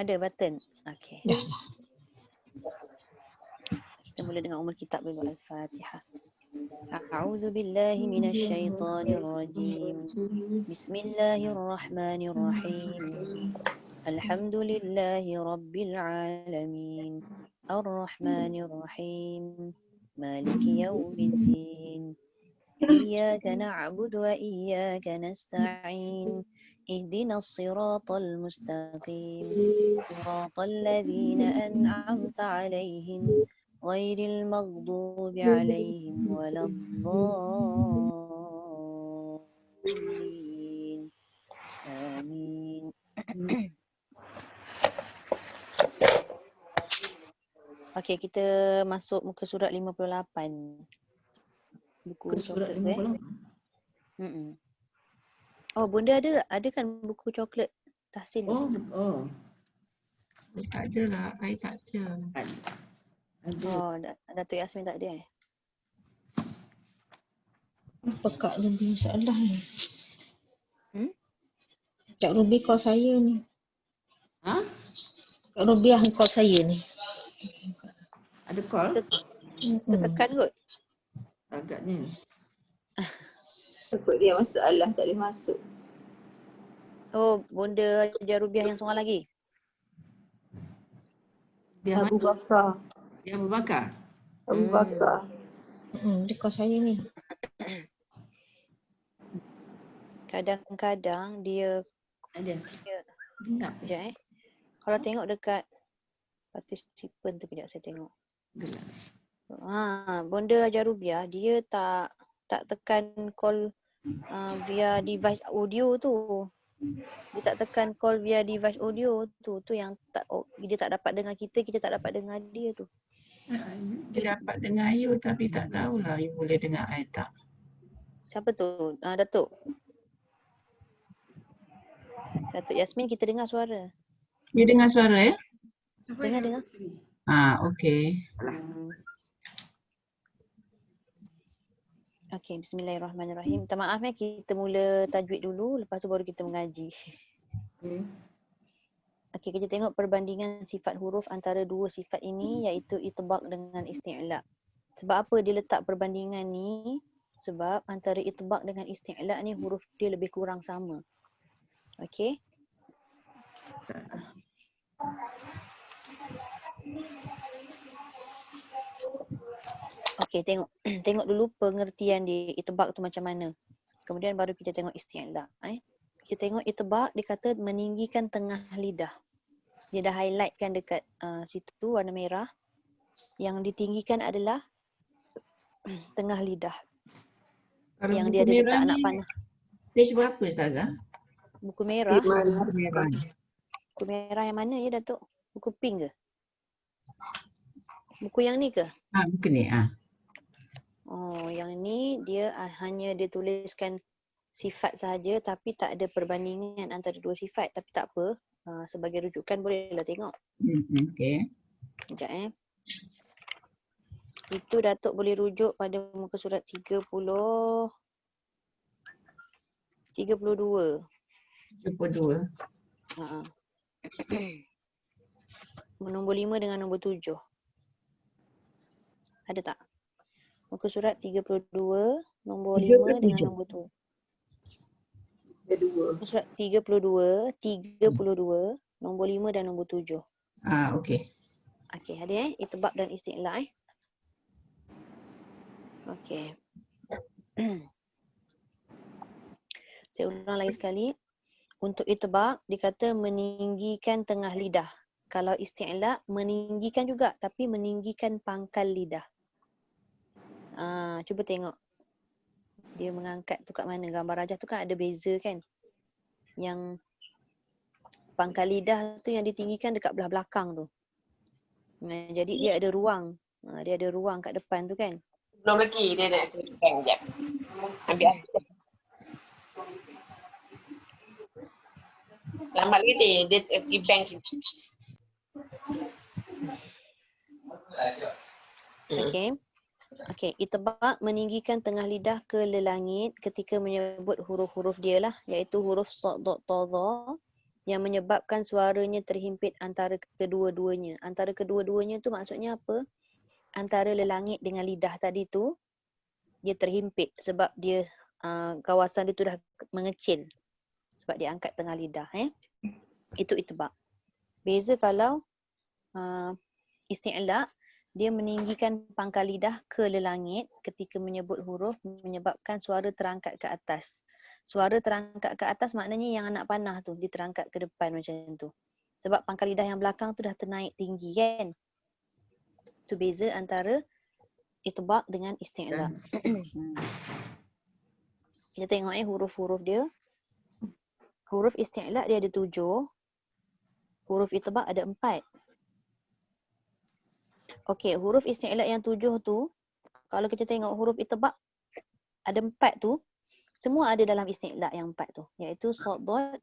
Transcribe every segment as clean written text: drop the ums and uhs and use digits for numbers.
Ada button. Okey. Dah. Kita mula dengan umul kitab dulu. Al-Fatihah. A'udzu billahi minasyaitonir rajim. Bismillahirrahmanirrahim. Alhamdulillahi rabbil alamin. Ar-Rahmanir Rahim. Maliki yaumiddin. إياك نعبد وإياك نستعين اهدنا الصراط المستقيم صراط الذين أنعمت عليهم غير المغضوب عليهم ولا الضالين آمين. Okey, kita masuk muka surat 58. Buku Surat coklat 58. Oh, bunda ada kan buku coklat tahsin? Oh. Tak ada lah. I tak ada. Ada. Oh, Datuk Yasmin tak ada Apa Kak Ruby masalah ni? Kak Ruby call saya ni. Ha? Kak Rubiah call saya ni. Ada call? Tekan kot. Agaknya. Takut dia masalah tak boleh masuk. Oh, bunda Hajar Rubiah yang seorang lagi? Dia Abu mana? Bakar. Dia Abu Bakar. Abu Bakar. Dia call saya ni. Kadang-kadang dia Ada. Gelap. Sekejap Kalau tengok dekat participant tu, kejap saya tengok. Gelap. Bunda Hajar Rubiah, dia tak tekan call via device audio tu. Dia tak tekan call via device audio tu. Tu yang dia tak dapat dengar kita tak dapat dengar dia tu. Dia dapat dengar you tapi tak tahulah you boleh dengar I tak. Siapa tu? Datuk. Datuk Yasmin, kita dengar suara. You dengar suara ya? Dengar. Okey. Okey, bismillahirrahmanirrahim. Minta maaf kita mula tajwid dulu, lepas tu baru kita mengaji. Okey, kita tengok perbandingan sifat huruf antara dua sifat ini, iaitu itbaq dengan isti'la. Sebab apa dia letak perbandingan ni? Sebab antara itbaq dengan isti'la ni huruf dia lebih kurang sama. Okey. Okey, tengok dulu pengertian dia itbaq tu macam mana. Kemudian baru kita tengok isti'la. Kita tengok itbaq, dia kata meninggikan tengah lidah. Dia dah highlight kan dekat situ warna merah. Yang ditinggikan adalah tengah lidah. Kalau yang buku dia ada merah dekat ni, anak panah. page berapa Ustazah? Buku merah. Buku merah ni. Buku merah yang mana ya Datuk? Buku pink ke? Buku yang ni ke? Buku ni. Oh, yang ni dia hanya dia tuliskan sifat sahaja tapi tak ada perbandingan antara dua sifat. Tapi tak apa. Sebagai rujukan bolehlah tengok. Okey. Sekejap Itu Datuk boleh rujuk pada muka surat 32. Nombor 5 dengan nombor 7. Ada tak? Muka surat 32, nombor 5 dengan nombor 7. Muka surat 32, nombor 5 dan nombor 7. Okey. Okey, ada itbaq dan isti'la Okey. Saya ulang lagi sekali. Untuk itbaq dikata meninggikan tengah lidah. Kalau isti'la meninggikan juga tapi meninggikan pangkal lidah. Cuba tengok. Dia mengangkat tu kat mana? Gambar rajah tu kan ada beza kan? Yang pangkal lidah tu yang ditinggikan dekat belah belakang tu. Jadi dia ada ruang. Dia ada ruang kat depan tu kan? Belum lagi dia nak tunjukkan sekejap. Ambil lama lagi dia pergi bank sini. Okey, itbaq meninggikan tengah lidah ke lelangit ketika menyebut huruf-huruf dia lah, iaitu huruf sad, dad, ta, za yang menyebabkan suaranya terhimpit antara kedua-duanya. Antara kedua-duanya tu maksudnya apa? Antara lelangit dengan lidah tadi tu, dia terhimpit sebab dia kawasan dia tu dah mengecil. Sebab dia angkat tengah lidah. Itu itibaq. Beza kalau isti'la, dia meninggikan pangkal lidah ke lelangit ketika menyebut huruf menyebabkan suara terangkat ke atas. Suara terangkat ke atas maknanya yang anak panah tu, dia terangkat ke depan macam tu. Sebab pangkal lidah yang belakang tu dah ternaik tinggi kan. Itu beza antara itibaq dengan isti'la. Kita tengok huruf-huruf dia. Huruf isti'la dia ada 7. Huruf itibaq ada 4. Okey, huruf isti'la yang 7 tu, kalau kita tengok huruf itibaq ada 4 tu, semua ada dalam isti'la yang 4 tu, iaitu sad, dad,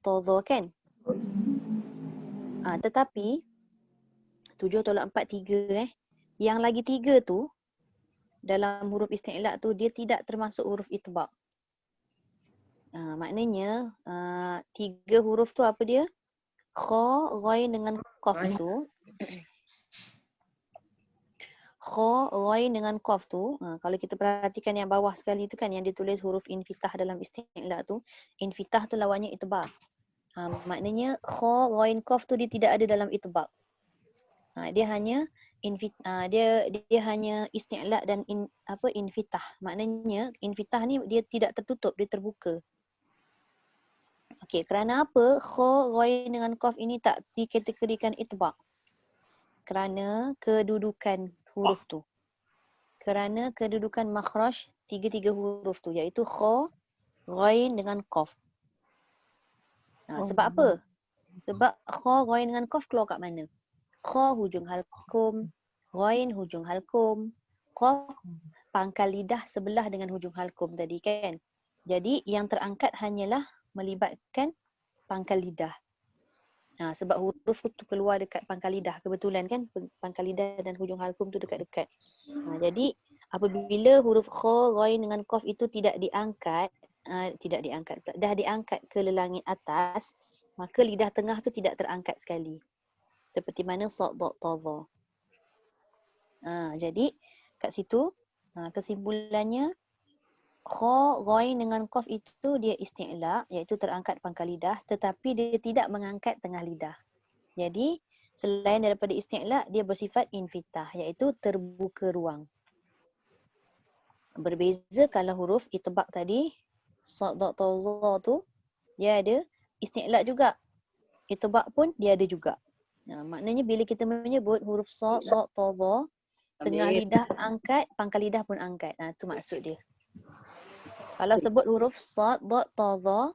ta, dha kan. Tetapi 7 tolak 4 3 yang lagi 3 tu dalam huruf isti'la tu dia tidak termasuk huruf itibaq. Maknanya 3 huruf tu apa dia? Kha, ghain dengan qaf tu. Kha, ghain dengan qaf tu, kalau kita perhatikan yang bawah sekali tu kan yang ditulis huruf infitah dalam isti'la tu, infitah tu lawannya itibaq. Maknanya kha, ghain, qaf tu dia tidak ada dalam itibaq. Dia hanya dia hanya isti'la dan infitah. Maknanya infitah ni dia tidak tertutup, dia terbuka. Okey, kerana apa kha, ghain dengan qaf ini tak dikategorikan itibaq? Kerana kedudukan huruf tu. Kerana kedudukan makhraj 3 huruf tu, iaitu kha, ghain dengan qaf. Sebab apa? Sebab kha, ghain dengan qaf keluar kat mana? Kha hujung halkum, ghain hujung halkum, qaf pangkal lidah sebelah dengan hujung halkum tadi kan. Jadi yang terangkat hanyalah melibatkan pangkal lidah. Sebab huruf tu keluar dekat pangkal lidah kebetulan kan, pangkal lidah dan hujung halkum tu dekat-dekat. Jadi apabila huruf kha, ghain dengan qaf itu tidak diangkat, dah diangkat ke lelangit atas, maka lidah tengah tu tidak terangkat sekali. Seperti mana sad, dad, ta, dha. Jadi kat situ kesimpulannya kha, ghain dengan qaf itu dia isti'la, iaitu terangkat pangkal lidah, tetapi dia tidak mengangkat tengah lidah. Jadi selain daripada isti'la, dia bersifat infitah, iaitu terbuka ruang. Berbeza kalau huruf itibaq tadi, sad, dad, ta, dha tu, dia ada isti'la juga. Itibaq pun dia ada juga. Maknanya bila kita menyebut huruf sad, dad, ta, dha, tengah lidah angkat, pangkal lidah pun angkat. Itu maksud dia. Kalau sebut huruf sad, dad, ta, dha,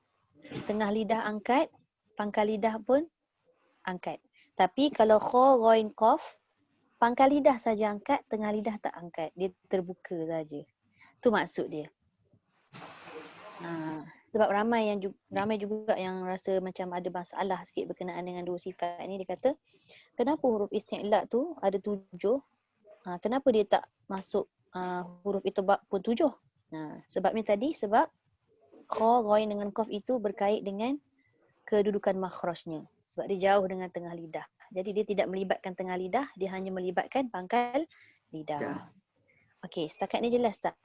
tengah lidah angkat, pangkal lidah pun angkat. Tapi kalau kha, ghain, qaf, pangkal lidah saja angkat, tengah lidah tak angkat. Dia terbuka saja. Itu maksud dia. Sebab ramai juga yang rasa macam ada masalah sikit berkenaan dengan dua sifat ni. Dia kata, kenapa huruf isti'la tu ada 7? Kenapa dia tak masuk huruf itibaq pun 7? Sebabnya tadi, sebab kha, ghain dengan qaf itu berkait dengan kedudukan makhrajnya. Sebab dia jauh dengan tengah lidah. Jadi dia tidak melibatkan tengah lidah, dia hanya melibatkan pangkal lidah. Okey, setakat ni jelas tak?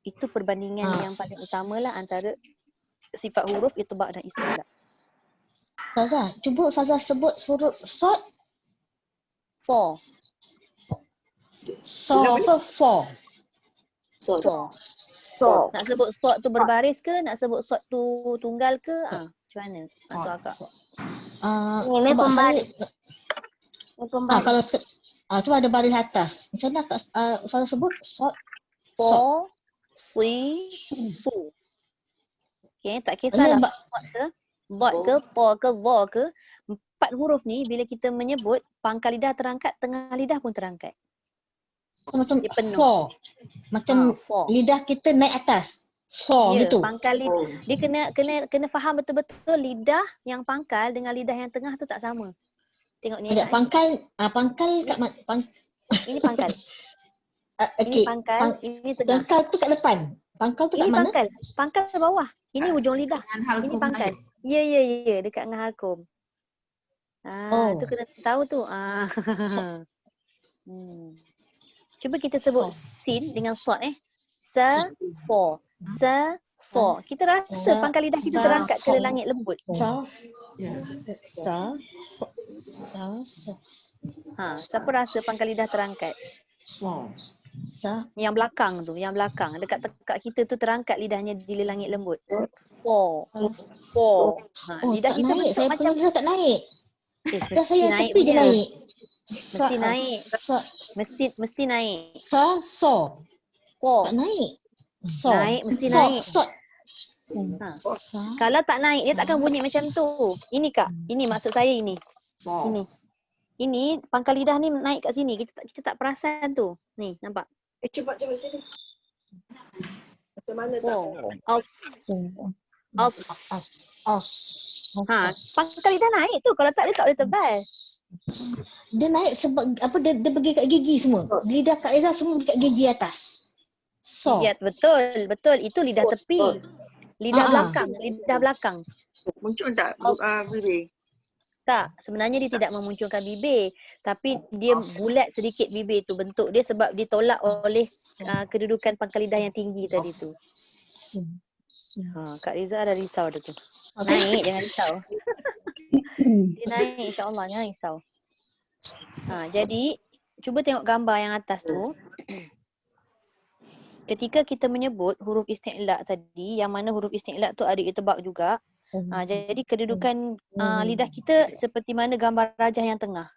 Itu perbandingan yang paling utamalah antara sifat huruf itibaq dan isti'la. Ustazah, cuba Ustazah sebut huruf sad. So. Apa? For. So. Nak sebut sod tu berbaris ke? Nak sebut sod tu tunggal ke? Macam mana? Masuk akak. Ini pembaris. Kalau cuba ada baris atas. Macam mana Ustazah sebut? Sad. So, si, su. Okay, tak kisahlah sod ke, dot ke, ta ke, dha ke. 4 huruf ni bila kita menyebut, pangkal lidah terangkat, tengah lidah pun terangkat. Macam dia penuh. for. Macam for. lidah kita naik atas. For gitu. Pangkal lidah. Dia kena faham betul-betul lidah yang pangkal dengan lidah yang tengah tu tak sama. Tengok ni. Pangkal kat ini pangkal. Ini pangkal, ini tengah. Pangkal tu kat depan. Pangkal tu kat mana? Pangkal bawah. Ini hujung lidah. Ini pangkal. Ya, dekat dengan halkum. Oh. Tu kena tahu tu. Cuba kita sebut Oh. sin dengan sod so. Kita rasa pangkal lidah kita terangkat ke langit lembut. Yes. Siapa rasa pangkal lidah terangkat? So. Yang belakang tu, dekat tekak kita tu terangkat lidahnya di langit lembut. So. Oh, Lidah tak kita naik. bentuk Saya macam punya lidah tak naik. Lidah mesti saya naik tepi je punya. naik. Mesti naik. Mesti naik. So. Tak naik. So. Naik, mesti naik. Sa. Kalau tak naik, dia takkan bunyi macam tu. Ini Kak, ini maksud saya ini. So. Ini pangkal lidah ni naik kat sini. Kita tak perasan tu. Ni, nampak? Cepat sini. Macam mana Pangkal lidah naik tu. Kalau tak, dia tak boleh tebal. Dia naik sebab apa dia pergi kat gigi semua. Lidah Kak Reza semua dekat gigi atas. So. Ya, betul. Itu lidah tepi. Lidah belakang. Muncul tak bibir? Tak, sebenarnya dia tidak memunculkan bibir. Tapi dia bulat sedikit bibir tu bentuk dia sebab ditolak oleh kedudukan pangkal lidah yang tinggi tadi tu. Kak Riza ada risau dah tu. Naik, jangan risau. Dia naik insya-Allah, jangan risau. Jadi, cuba tengok gambar yang atas tu. Ketika kita menyebut huruf isti'la tadi, yang mana huruf isti'la tu ada itibaq juga. Jadi kedudukan lidah kita seperti mana gambar rajah yang tengah.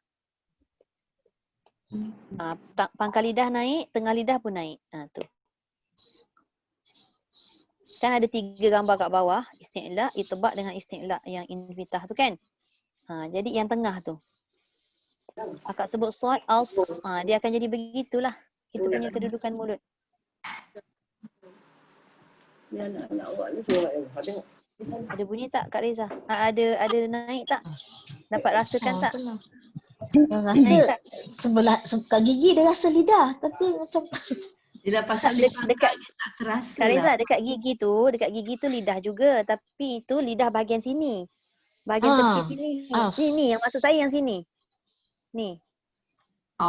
Pangkal lidah naik, tengah lidah pun naik. Tu. Kan ada 3 gambar kat bawah, isti'la, itibaq dengan isti'la yang infitah tu kan. Jadi yang tengah tu. Akak sebut sod, dia akan jadi begitulah. Kita punya kedudukan mulut. Ni anak-anak awak ni tengok. Ada bunyi tak Kak Reza? Ada naik tak? Dapat rasakan tak? Yang rasa sebelah kat gigi dia rasa lidah tapi macam Bila pasal dekat tak terasa Kak Reza, lah. dekat gigi tu lidah juga, tapi itu lidah bahagian sini. Bahagian tepi sini. Ni yang maksud saya yang sini. Ni.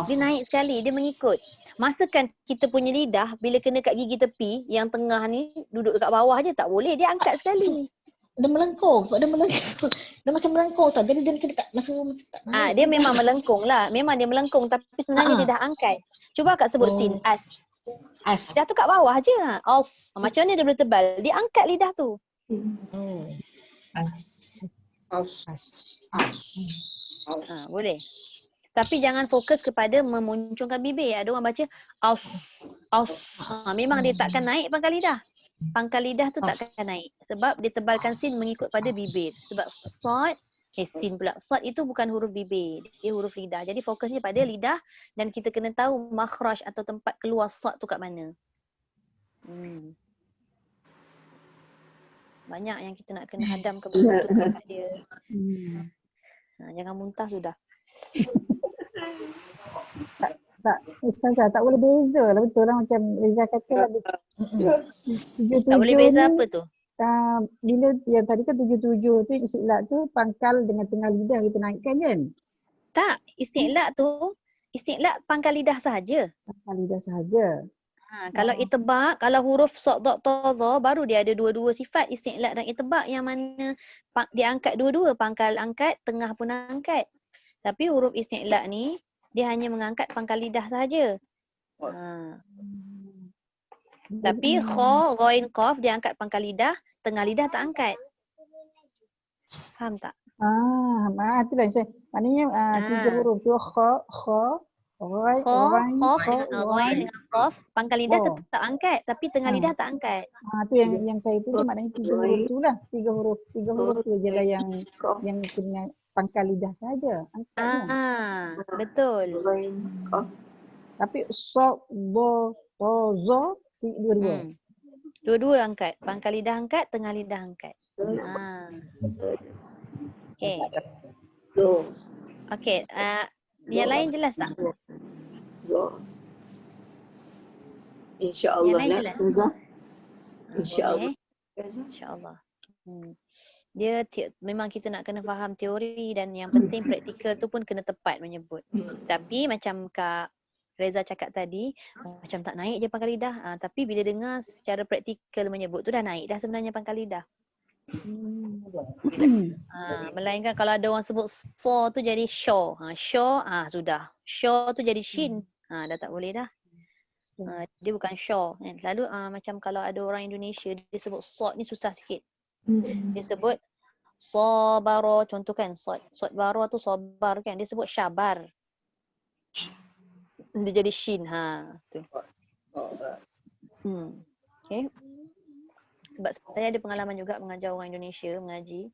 Dia naik sekali, dia mengikut. Masakan kita punya lidah bila kena kat gigi tepi, yang tengah ni duduk dekat bawah je tak boleh, dia angkat sekali. Dia melengkung. Dia macam melengkung tau. Jadi dia macam tak macam tak naik. Dia memang melengkung lah. Memang dia melengkung tapi sebenarnya dia dah angkat. Cuba Kak sebut sin. As. Lidah tu kat bawah je. Macam mana dia boleh tebal? Dia angkat lidah tu. Boleh. Tapi jangan fokus kepada memunculkan bibir. Ada orang baca memang dia takkan naik pangkal lidah. Pangkal lidah tu takkan naik. Sebab dia tebalkan sin mengikut pada bibir. Sebab sod, sin pula. Sod itu bukan huruf bibir. Dia huruf lidah. Jadi fokusnya pada lidah dan kita kena tahu makhraj atau tempat keluar sod tu kat mana. Banyak yang kita nak kena hadam ke tempat dia. Jangan muntah sudah. Tak, Ustazah, tak boleh beza lah, betul lah macam Reza kata. Tak boleh beza apa tu? Bila yang tadi kan 77 tu isti'la tu pangkal dengan tengah lidah kita naikkan kan? Tak, isti'la tu isti'la pangkal lidah sahaja. Pangkal lidah sahaja. Kalau itibaq, kalau huruf sod, dot, ta, za baru dia ada dua-dua sifat isti'la dan itibaq yang mana dia angkat dua-dua, pangkal angkat, tengah pun angkat. Tapi huruf isti'la ni dia hanya mengangkat pangkal lidah sahaja. Tapi kha, ghain, qaf dia angkat pangkal lidah, tengah lidah tak angkat. Faham tak? Itulah saya. Maknanya 3 huruf tu kha, ghain, ghain dengan qaf, pangkal lidah tetap angkat tapi tengah lidah tak angkat. Tu yang saya tu maknanya 3 huruf tu lah. 3 huruf tu je lah yang kena pangkal lidah saja. Betul. Tapi so, do, to, zo, dua-dua. Dua-dua angkat. Pangkal lidah angkat, tengah lidah angkat. Okey. Okey, yang lain jelas tak? InsyaAllah lah. InsyaAllah. InsyaAllah. memang kita nak kena faham teori dan yang penting praktikal tu pun kena tepat menyebut. Tapi macam Kak Reza cakap tadi, macam tak naik je pangkal lidah. Tapi bila dengar secara praktikal menyebut tu dah naik dah sebenarnya pangkal lidah. Melainkan kalau ada orang sebut so tu jadi shaw. Shaw, sudah. Shaw tu jadi shin. Dah tak boleh dah. Dia bukan shaw. Kan? Lalu macam kalau ada orang Indonesia, dia sebut sod ni susah sikit. Dia sebut sabaro, contoh kan, sod baro tu sabar kan, dia sebut syabar. Dia jadi shin, tu. Okay. Sebab saya ada pengalaman juga mengajar orang Indonesia, mengaji.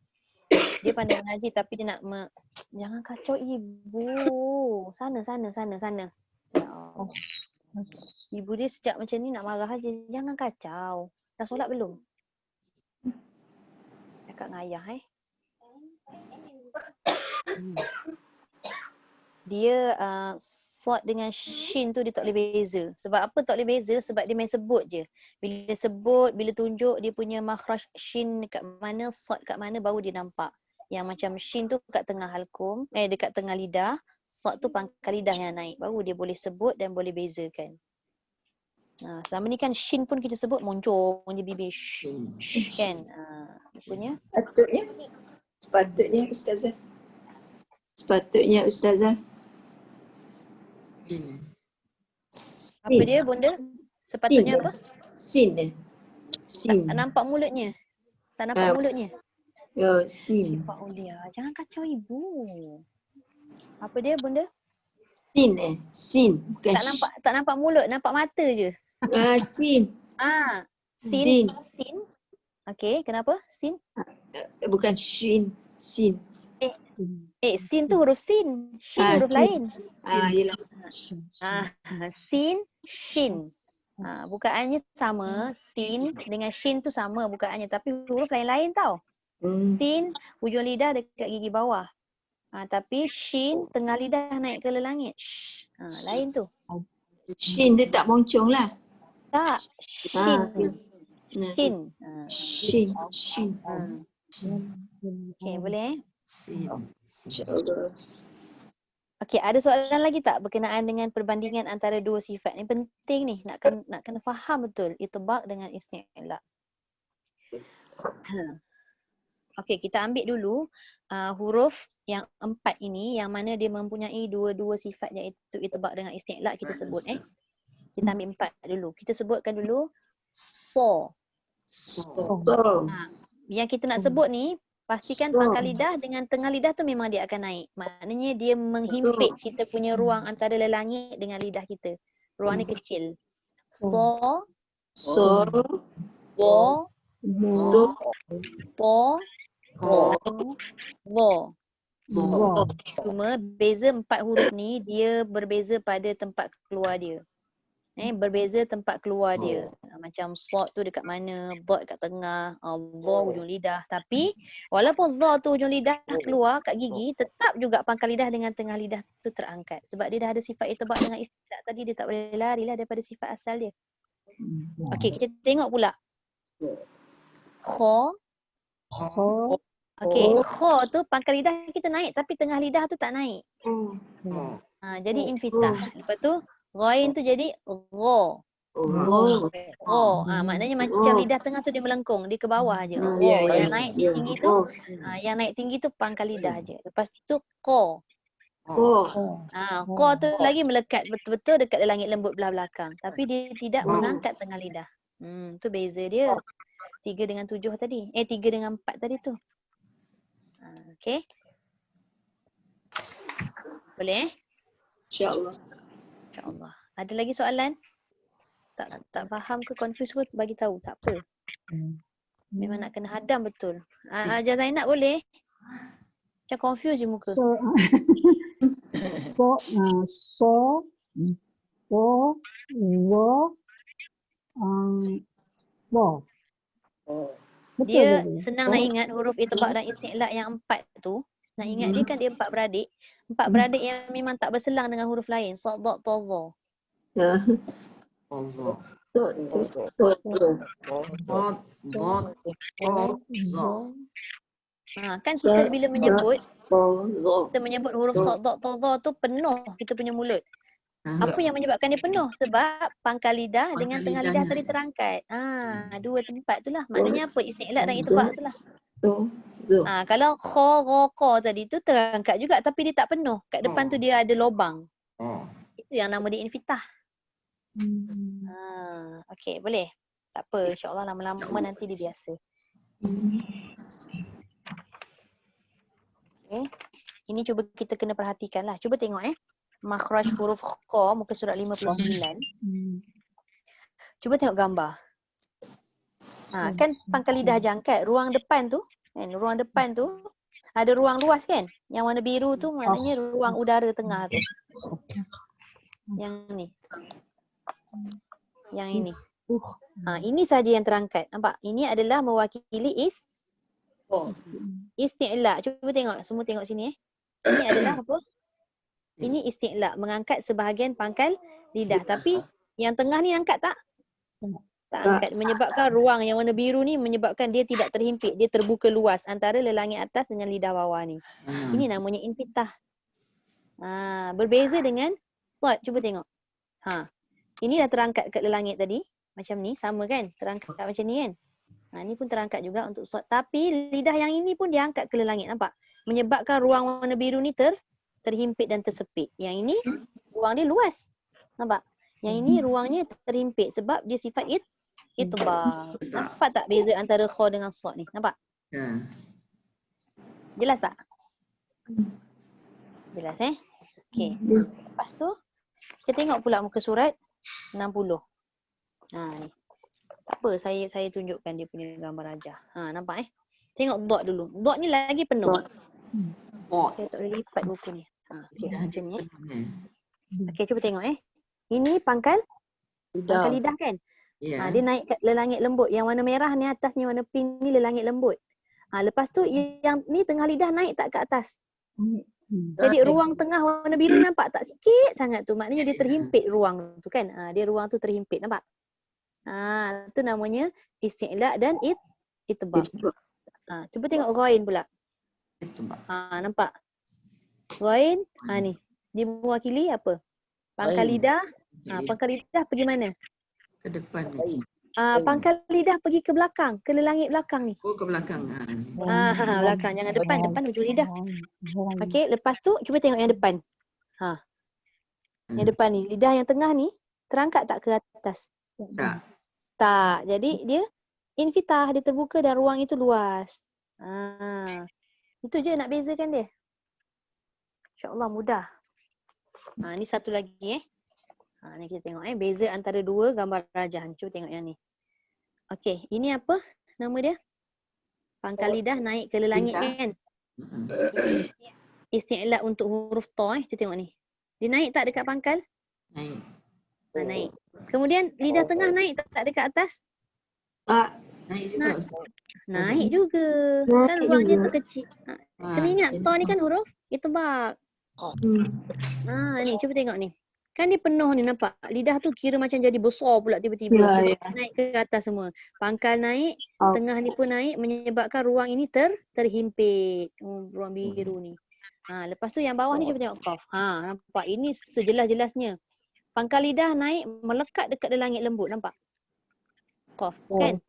Dia pandai mengaji tapi dia nak jangan kacau ibu. Sana. Ya Allah. Ibu dia sejak macam ni nak marah aja. Jangan kacau. Dah solat belum? Cakap dengan ayah Dia sod dengan shin tu dia tak boleh beza. Sebab apa tak boleh beza? Sebab dia main sebut je. Bila sebut, bila tunjuk dia punya makhraj shin dekat mana, sod kat mana baru dia nampak. Yang macam shin tu kat tengah halkum, dekat tengah lidah, sod tu pangkal lidah yang naik. Baru dia boleh sebut dan boleh bezakan. Selama ni kan shin pun kita sebut moncong je bibir kan. Rupanya Sepatutnya Ustazah. Apa dia bunda? Sepatutnya apa? Sin. Tak nampak mulutnya. Tak nampak mulutnya. Sin. Pak Ulia, jangan kacau ibu. Apa dia bunda? Sin. Bukan Tak nampak mulut, nampak mata je. Sin. Sin. Okey, kenapa? Sin? Bukan shin. Sin. Sin tu huruf sin. Shin huruf sin. lain. Yelah. Sin, shin. Bukaannya sama. Sin dengan shin tu sama bukaannya. Tapi huruf lain-lain tau. Sin, ujung lidah dekat gigi bawah. Tapi shin, tengah lidah naik ke langit. Lain tu. Shin dia tak moncong lah. Tak. Shin. Shin. Okay, boleh InsyaAllah. Okey, ada soalan lagi tak berkenaan dengan perbandingan antara dua sifat? Ini penting ni, nak kena faham betul itibaq dengan isti'la. Okey, kita ambil dulu huruf yang 4 ini yang mana dia mempunyai dua sifat iaitu itibaq dengan isti'la kita sebut Kita ambil 4 dulu. Kita sebutkan dulu so. Yang kita nak sebut ni pastikan pangkal lidah dengan tengah lidah tu memang dia akan naik. Maknanya dia menghimpit kita punya ruang antara lelangit dengan lidah kita. Ruang ni kecil. So, bo, po, vo. Cuma beza 4 huruf ni dia berbeza pada tempat keluar dia. Berbeza tempat keluar dia. Macam sod tu dekat mana, dot kat tengah, dha ujung lidah. Tapi walaupun dha tu ujung lidah keluar kat gigi, tetap juga pangkal lidah dengan tengah lidah tu terangkat. Sebab dia dah ada sifat itibaq dengan isti'la tadi, dia tak boleh lari lah daripada sifat asal dia. Okey, kita tengok pula. Kha. Okey, kha tu pangkal lidah kita naik tapi tengah lidah tu tak naik. Jadi infitah. Lepas tu ghain tu jadi gha. Maknanya macam lidah tengah tu dia melengkung, dia ke bawah aje. Yang naik tinggi tu, yang naik tinggi tu pangkal lidah aje. Lepas tu qa. Qa tu lagi melekat betul-betul dekat langit lembut belah belakang, tapi dia tidak mengangkat tengah lidah. Tu beza dia. 3 dengan 7 tadi. 3 dengan 4 tadi tu. Okey. Boleh? InsyaAllah. InsyaAllah. Ada lagi soalan? Tak faham ke confuse ke bagi tahu, tak apa. Memang nak kena hadam betul. Ajar Zainab boleh? Macam confuse je muka. Dia senang nak ingat huruf itibaq dan isti'la yang 4 tu. Nak ingat dia kan dia 4 beradik. 4 beradik yang memang tak berselang dengan huruf lain. Sad, dha, ta, dha. Kan kita bila menyebut, Zo. kita menyebut huruf sad, dad, ta, za tu penuh kita punya mulut. Ah, Apa yang menyebabkan dia penuh? Sebab pangkal lidah Pangkal dengan tengah lidah lidahnya. tadi terangkat. Dua tempat tu lah. Maknanya apa? Isti'la dan itibaq tu lah. Zo. Kalau kha, ra, qa tadi tu terangkat juga tapi dia tak penuh. Kat depan tu dia ada lubang. Oh. Itu yang nama dia infitah. Okey, boleh? Tak apa, insya-Allah lama-lama nanti dia biasa. Okay. Ini cuba kita kena perhatikan lah. Cuba tengok makhraj huruf qa muka surat 59. Cuba tengok gambar. Kan pangkal lidah jangkat, ruang depan tu, kan? Ruang depan tu ada ruang luas kan? Yang warna biru tu maknanya ruang udara tengah tu. Yang ni. Yang ini. Ini saja yang terangkat. Nampak? Ini adalah mewakili isti'la. Cuba tengok, semua tengok sini Ini adalah apa? Ini isti'la, mengangkat sebahagian pangkal lidah. Tapi yang tengah ni angkat tak? Tak angkat. Menyebabkan ruang yang warna biru ni menyebabkan dia tidak terhimpit. Dia terbuka luas antara lelangit atas dengan lidah bawah ni. Ini namanya infitah. Berbeza dengan sad. Cuba tengok. Ini dah terangkat kat lelangit tadi. Macam ni, sama kan? Terangkat macam ni kan? Ni pun terangkat juga untuk sad. Tapi lidah yang ini pun diangkat ke lelangit. Nampak? Menyebabkan ruang warna biru ni terhimpit dan tersepit. Yang ini, ruang dia luas. Nampak? Yang ini ruangnya terhimpit sebab dia sifat itibaq. Nampak tak beza antara kha dengan sad ni? Nampak? Jelas tak? Jelas Okey. Lepas tu, kita tengok pula muka surat 60. Ni. Tak apa, saya tunjukkan dia punya gambar rajah. Nampak Tengok dot dulu. Dot ni lagi penuh. Saya tak boleh lipat buku ni. Okey, macam ni Okey, cuba tengok Ini pangkal lidah kan? Dia naik kat lelangit lembut. Yang warna merah ni atas ni, warna pink ni lelangit lembut. Lepas tu yang ni tengah lidah naik tak ke atas? Jadi ruang tengah warna biru nampak tak? Sikit sangat tu. Maknanya dia terhimpit ruang tu kan? Dia ruang tu terhimpit. Nampak? Tu namanya isti'la dan itibaq. Cuba tengok ghain pula. Nampak? Ghain, ni. Dia mewakili apa? Pangkal lidah. Pangkal lidah pergi mana? Ke depan. Pangkal lidah pergi ke belakang, ke lelangit belakang ni. Oh, ke belakang. Belakang. Jangan depan hujung lidah. Okey, lepas tu cuba tengok yang depan. Yang depan ni, lidah yang tengah ni terangkat tak ke atas? Tak. Jadi dia infitah, dia terbuka dan ruang itu luas. Itu je nak bezakan dia. InsyaAllah mudah. Ni satu lagi ni kita tengok beza antara dua gambar rajah. Cuba tengok yang ni. Okey, ini apa nama dia? Pangkal lidah naik ke lelangit kan? Isti'la untuk huruf ta kita tengok ni. Dia naik tak dekat pangkal? Naik. Naik. Kemudian lidah tengah naik tak dekat atas? Naik juga. Naik juga. Kan ruangnya terkecil. Kena ingat ta ni kan huruf itibaq. Ni cuba tengok ni. Kan dia penuh ni nampak. Lidah tu kira macam jadi besar pula tiba-tiba. Sebab naik ke atas semua. Pangkal naik, tengah ni pun naik menyebabkan ruang ini terhimpit. Ruang biru ni. Lepas tu yang bawah ni cuba tengok qaf. Nampak ini sejelas-jelasnya. Pangkal lidah naik melekat dekat langit lembut. Nampak? Qaf kan?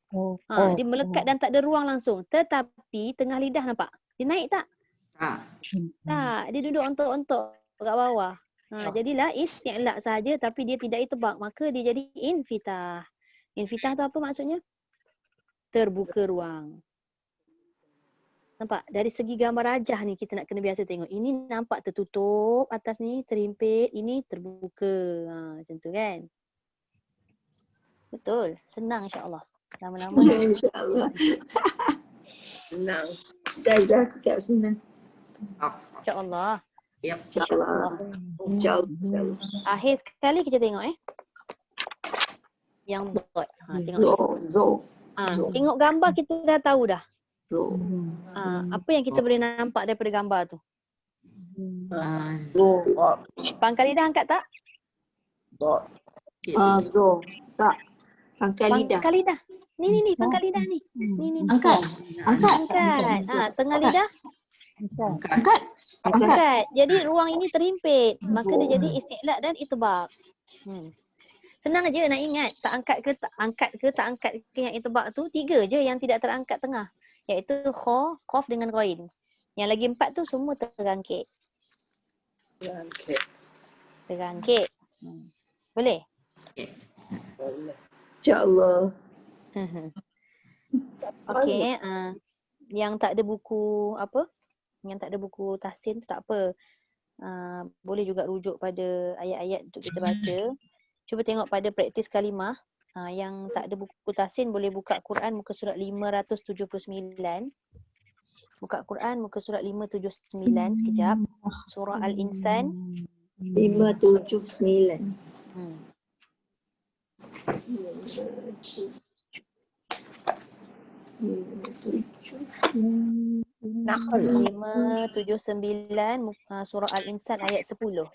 Dia melekat dan tak ada ruang langsung. Tetapi tengah lidah nampak? Dia naik tak? Tak. Dia duduk ontok-ontok kat bawah. Jadilah isti'la sahaja tapi dia tidak itibaq. Maka dia jadi infitah. Infitah tu apa maksudnya? Terbuka ruang. Nampak? Dari segi gambar rajah ni kita nak kena biasa tengok. Ini nampak tertutup, atas ni terhimpit, ini terbuka. Macam tu kan? Betul. Senang insya-Allah. Lama-lama. InsyaAllah. Senang. Saya dah cakap senang. InsyaAllah. InsyaAllah. InsyaAllah. Akhir sekali kita tengok yang dot. Tengok. Zo. Tengok gambar kita dah tahu dah. Zo. Apa yang kita boleh nampak daripada gambar tu? Pangkal lidah angkat tak? Zo. Tak. Pangkal lidah. Pangkal lidah. Ni pangkal lidah ni. Ni. Angkat. Angkat. Tengah lidah angkat. Jadi ruang ini terhimpit. Maka dia jadi isti'la dan itbaq. Senang aja nak ingat. Tak angkat ke tak angkat ke yang itbaq tu 3 je yang tidak terangkat tengah. Iaitu kha, qaf dengan ghain. Yang lagi 4 tu semua terangkit. Terangkit. Boleh? InsyaAllah. Okey, yang tak ada buku apa? Yang tak ada buku tahsin tu tak apa. Boleh juga rujuk pada ayat-ayat untuk kita baca. Cuba tengok pada praktis kalimah. Yang tak ada buku tahsin boleh buka Quran muka surat 579. Buka Quran muka surat 579 sekejap. Surah Al-Insan. 579. Nahl 579 surah Al-Insan ayat 10.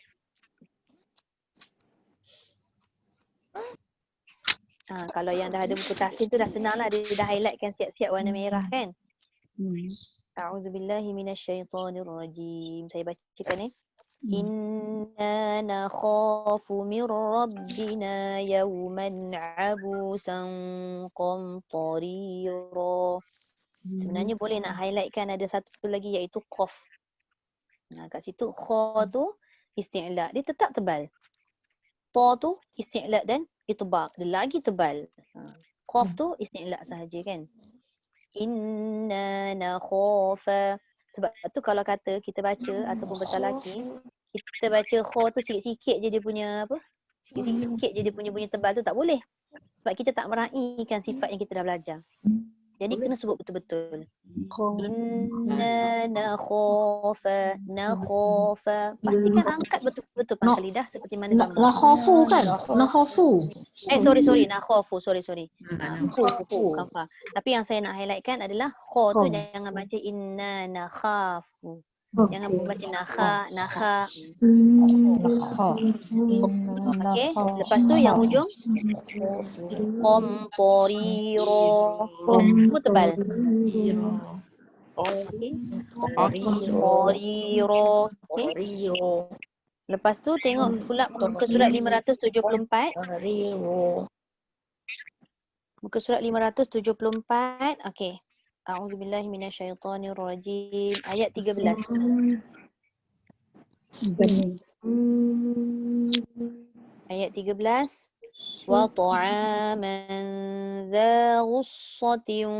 Kalau yang dah ada buku tahsin tu dah senang lah. Dia dah highlightkan siap-siap warna merah kan. A'udzubillahi minasyaitonirrajim. Saya bacakan ni. Inna nakhafu min rabbina yawman abusan qamtarira. Sebenarnya boleh nak highlightkan ada satu lagi iaitu qaf. Kat situ kha tu isti'la, dia tetap tebal. Ta tu isti'la dan itbaq, dia lagi tebal. Qaf tu isti'la sahaja kan. Inna nakhafa. Sebab tu kalau kata kita baca ataupun bertalaki, kita baca kha tu sikit-sikit je dia punya apa? Sikit-sikit je dia punya bunyi tebal tu tak boleh. Sebab kita tak meraihkan sifat yang kita dah belajar. Jadi kena sebut betul-betul. Inna nakhafa. Pastikan angkat betul-betul pangkal lidah seperti mana gambar. Nakhafu kan? Nakhafu. Sorry. Nakhafu. Sorry. Fu. Tapi yang saya nak highlightkan adalah kha tu jangan baca inna nakhafu. Jangan baca nakha. Okey. Lepas tu yang hujung qamtarira. Semua tebal. Qamtarira. Okey. Lepas tu tengok pula muka surat 574. Muka surat 574. Okey. A'udzubillahi minasyaitonirrajim. Ayat 13. Ayat 13. Wa ta'aman dha ghussatin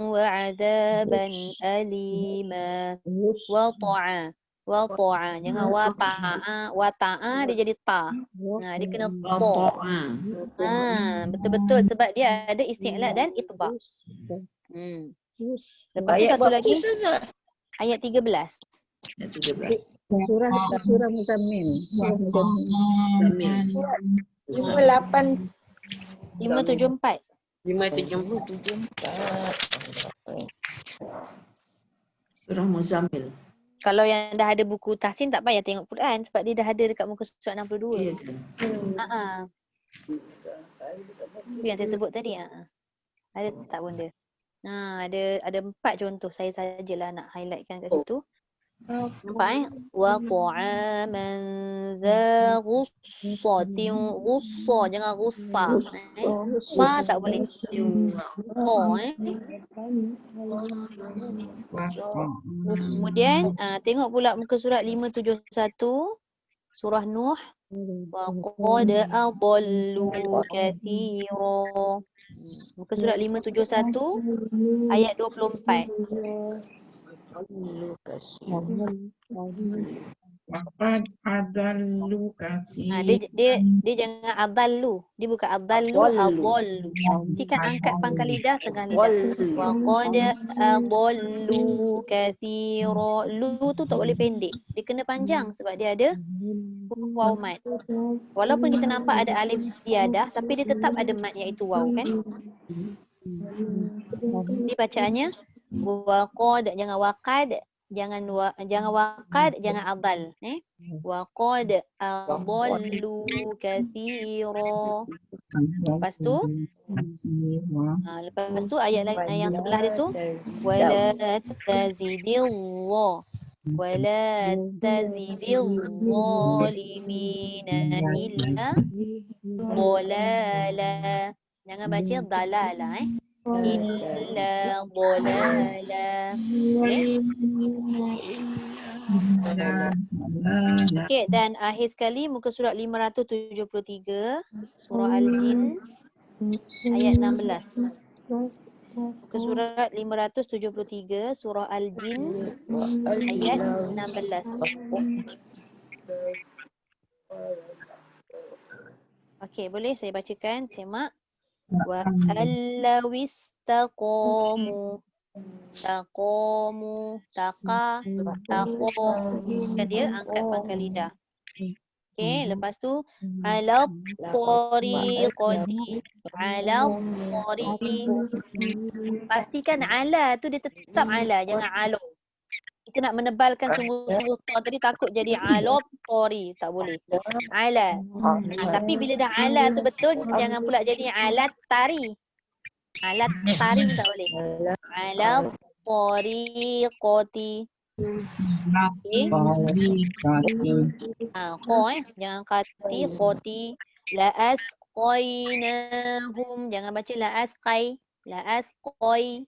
wa 'adaban alima. Wa ta'a. Jangan wa ta'a dia jadi ta. Dia kena ta. Betul-betul sebab dia ada isti'la dan itbaq. Lepas tu satu lagi ayat 13. Surah Muzammil. 574. Surah Muzammil. Kalau yang dah ada buku tahsin tak payah tengok Quran sebab dia dah ada dekat muka surat 62. Itu yang saya sebut tadi. Ada tak benda? Ada 4 contoh. Saya sajalah nak highlightkan kat situ. Nampak Wa ta'aman dha ghussatin. Ghussa, jangan ghussa. Sa tak boleh. Kemudian tengok pula muka surat 571 surah Nuh. Wa qad adallu katsira. Muka surat 571 ayat 24. Waqad adallu kasir. Dia jangan adallu. Dia bukan adallu, adallu. Pastikan angkat pangkal lidah tengah lidah. Wa qad adallu katsira. Lu tu tak boleh pendek. Dia kena panjang sebab dia ada huruf waw mat. Walaupun kita nampak ada alif ziyadah tapi dia tetap ada mat iaitu waw kan. Jadi bacaannya waqad, jangan waqad. jangan waqad, jangan adal. Waqad adallu katsira. Lepas tu ayat yang sebelah dia tu wala tazidillah wala tazidil-zalimina illa dolala. Jangan baca dalala illa dolala. Boleh? Okey, dan akhir sekali muka surat 573 surah Al-Jin ayat 16. Muka surat 573 surah Al-Jin ayat 16. Okey, boleh saya bacakan, semak. Wa allawistaqamu taqamu taqo. Kan dia angkat pangkal lidah. Okey, lepas tu ala tariqati. Pastikan ala tu dia tetap ala, jangan alo. Kita nak menebalkan sungguh-sungguh tadi takut jadi ala tori, tak boleh. Ala. Tapi bila dah ala tu betul, jangan pula jadi alat tari. Alat tari tak boleh. Ala tariqati. Okay. Jangan qati. La asqainahum. Jangan baca la asqai. La asqai.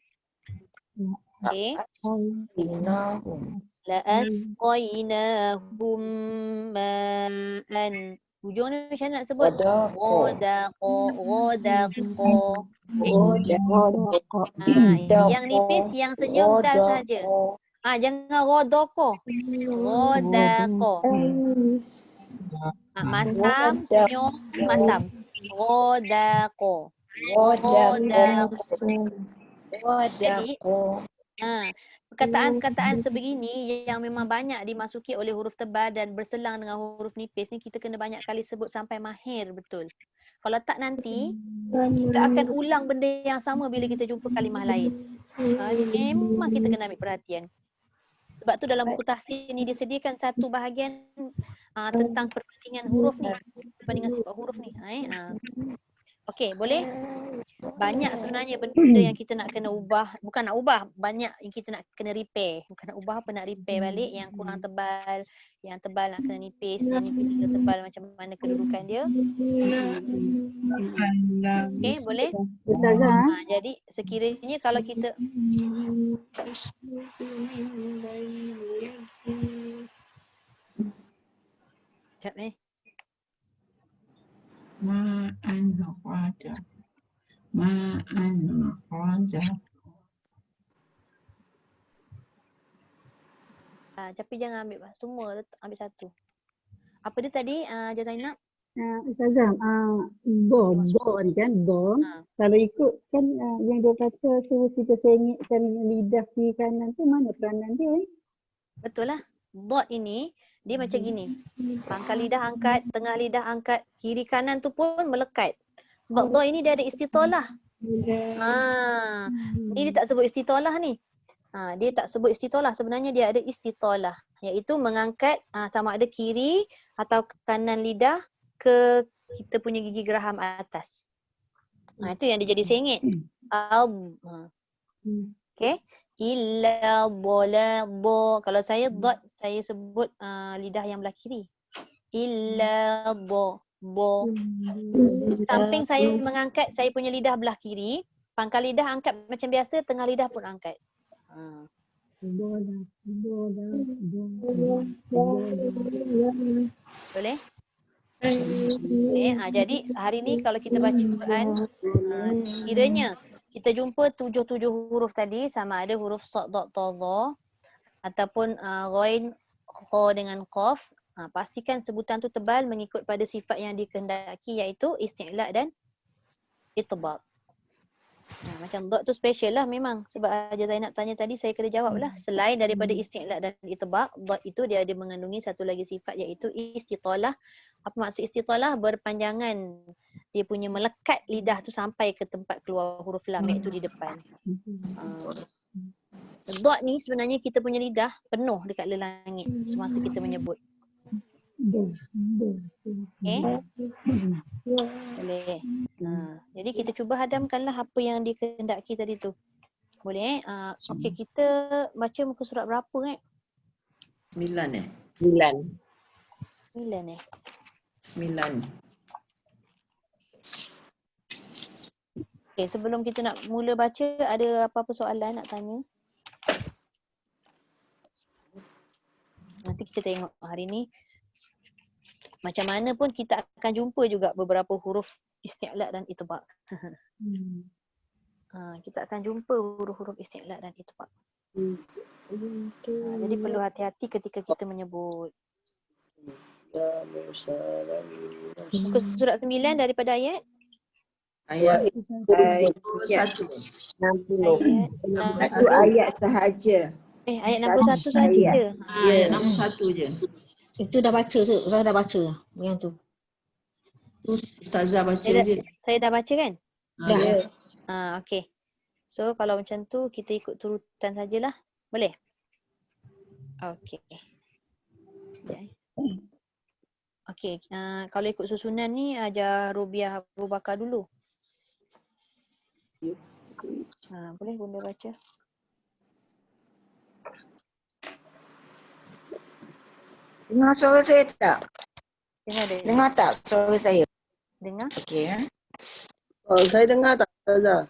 Okay. La asqainahum ma'an. Hujung ni macam nak sebut? Godaqo. Yang nipis, yang senyum dal saja. Jangan rodoko. Rodako. Masam, senyum, masam. Rodako. Jadi, perkataan-perkataan sebegini yang memang banyak dimasuki oleh huruf tebal dan berselang dengan huruf nipis ni kita kena banyak kali sebut sampai mahir betul. Kalau tak nanti kita akan ulang benda yang sama bila kita jumpa kalimah lain. Memang kita kena ambil perhatian. Sebab tu dalam buku tahsin ni disediakan satu bahagian tentang perbandingan huruf ni, perbandingan sifat huruf ni. Okey, boleh? Banyak sebenarnya benda yang kita nak kena ubah, bukan nak ubah, banyak yang kita nak kena repair. Bukan nak ubah apa, nak repair balik yang kurang tebal, yang tebal nak kena nipis, yang nipis kena tebal, macam mana kedudukan dia. Okey, boleh? Jadi sekiranya kalau kita sekejap Ma'an raja. Ma'an raja. Tapi jangan ambil semua, ambil satu. Apa dia tadi, Hajar Zainab? Ustazah, do ni kan, do. Kalau ikut kan yang dia kata suruh kita sengitkan lidah kiri kanan tu, mana peranan dia? Betul lah. Dot ini dia macam gini. Pangkal lidah angkat, tengah lidah angkat, kiri kanan tu pun melekat. Sebab dot ini dia ada istitolah. Ni dia tak sebut istitolah ni. Dia tak sebut istitolah, sebenarnya dia ada istitolah, iaitu mengangkat sama ada kiri atau kanan lidah ke kita punya gigi geraham atas. Itu yang dia jadi sengit. Okay. Illa bola bo. Kalau saya dot, saya sebut lidah yang belah kiri. Illa bo. Samping saya mengangkat saya punya lidah belah kiri, pangkal lidah angkat macam biasa, tengah lidah pun angkat. Boleh? Okay, jadi hari ni kalau kita baca Quran, kiranya kita jumpa 7 huruf tadi, sama ada huruf sad, dot, ta, za ataupun ghain, kha dengan qaf, pastikan sebutan tu tebal mengikut pada sifat yang dikehendaki, iaitu isti'la dan itbaq. Macam dot tu special lah memang, sebab Hajar Zainab tanya tadi, saya kena jawab lah. Selain daripada isti'la dan itbaq, dot itu dia ada mengandungi satu lagi sifat, iaitu istitalah. Apa maksud istitalah? Berpanjangan. Dia punya melekat lidah tu sampai ke tempat keluar huruf lam, iaitu di depan. Dot ni sebenarnya kita punya lidah penuh dekat langit semasa kita menyebut. Okay? Boleh. Jadi kita cuba hadamkanlah apa yang dikehendaki tadi tu. Boleh okey, kita baca muka surat berapa 9 9. 9 9. Okay, sebelum kita nak mula baca, ada apa-apa soalan nak tanya? Nanti kita tengok hari ni macam mana pun kita akan jumpa juga beberapa huruf isti'la dan itbaq. Kita akan jumpa huruf-huruf isti'la dan itbaq. Jadi perlu hati-hati ketika kita menyebut. Muka surat 9 daripada ayat? Ayat Ayat 1. 60. satu ayat sahaja. Ayat Satu 61 saja. ayat. Ayat nombor 1 je. Itu dah baca tu. Saya dah baca yang tu. Tu Ustazah baca Saya je. dah baca kan? Dah. Okey. So kalau macam tu kita ikut turutan sajalah. Boleh? Okey. Okey, kalau ikut susunan ni ajar Rubiah Abu Bakar dulu. Boleh Bunda baca? Dengar suara saya tak? Dengar tak suara saya? Dengar? Okey. Saya dengar tak, Ustazah?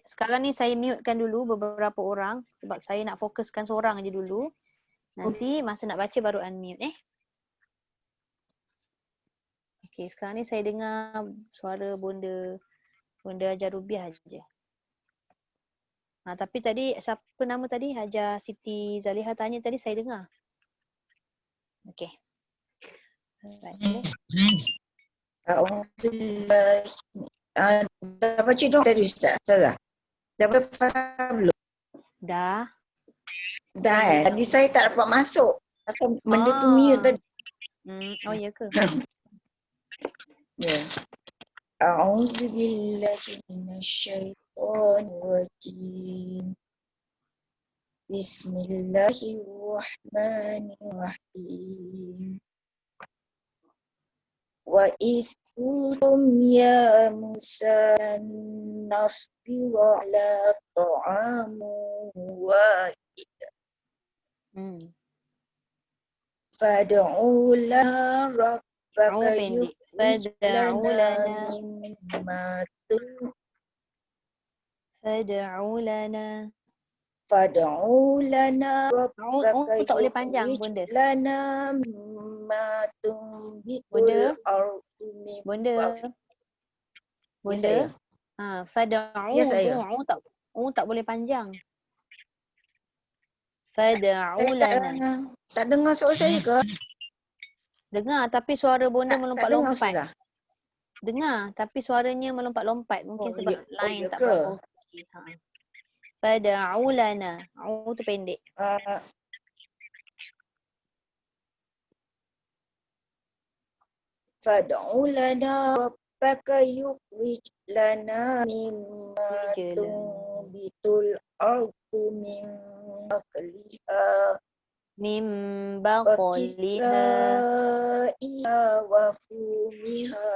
Sekarang ni saya mutekan dulu beberapa orang sebab saya nak fokuskan seorang je dulu. Nanti masa nak baca baru unmute Okey, sekarang ni saya dengar suara Bunda Hajar Rubiah je. Tapi tadi siapa nama tadi? Hajar Siti Zaliha tanya tadi saya dengar. Okey. Alright. Dah baca dong tadi Ustazah? Dah faham belum? Dah. Tadi saya tak dapat masuk. Pasal benda tu mute tadi. Oh ya ke? Ya. A'udzubillahi minasyaitonirrajim. Bismillahirrahmanirrahim. Wa istum ya Musa nasbiru ala ta'amu wahid. Fad'u lana rabbaka yukhrij lana mimma Fad'u lana rabbaka tak boleh panjang Bunda. lana mimma tunbitul ardu min Bunda. Fad'u. Ya, saya. Tak boleh panjang. Fad'u lana. Tak dengar suara saya ke? Dengar tapi suara Bunda melompat-lompat. Tak Dengar tapi suaranya melompat-lompat. Mungkin sebab line ya tak ke? berapa okey. Fad'u lana. Au tu pendek. Fad'u lana rabbaka yukhrij lana mimma tunbitul ardu min baqliha wa fumiha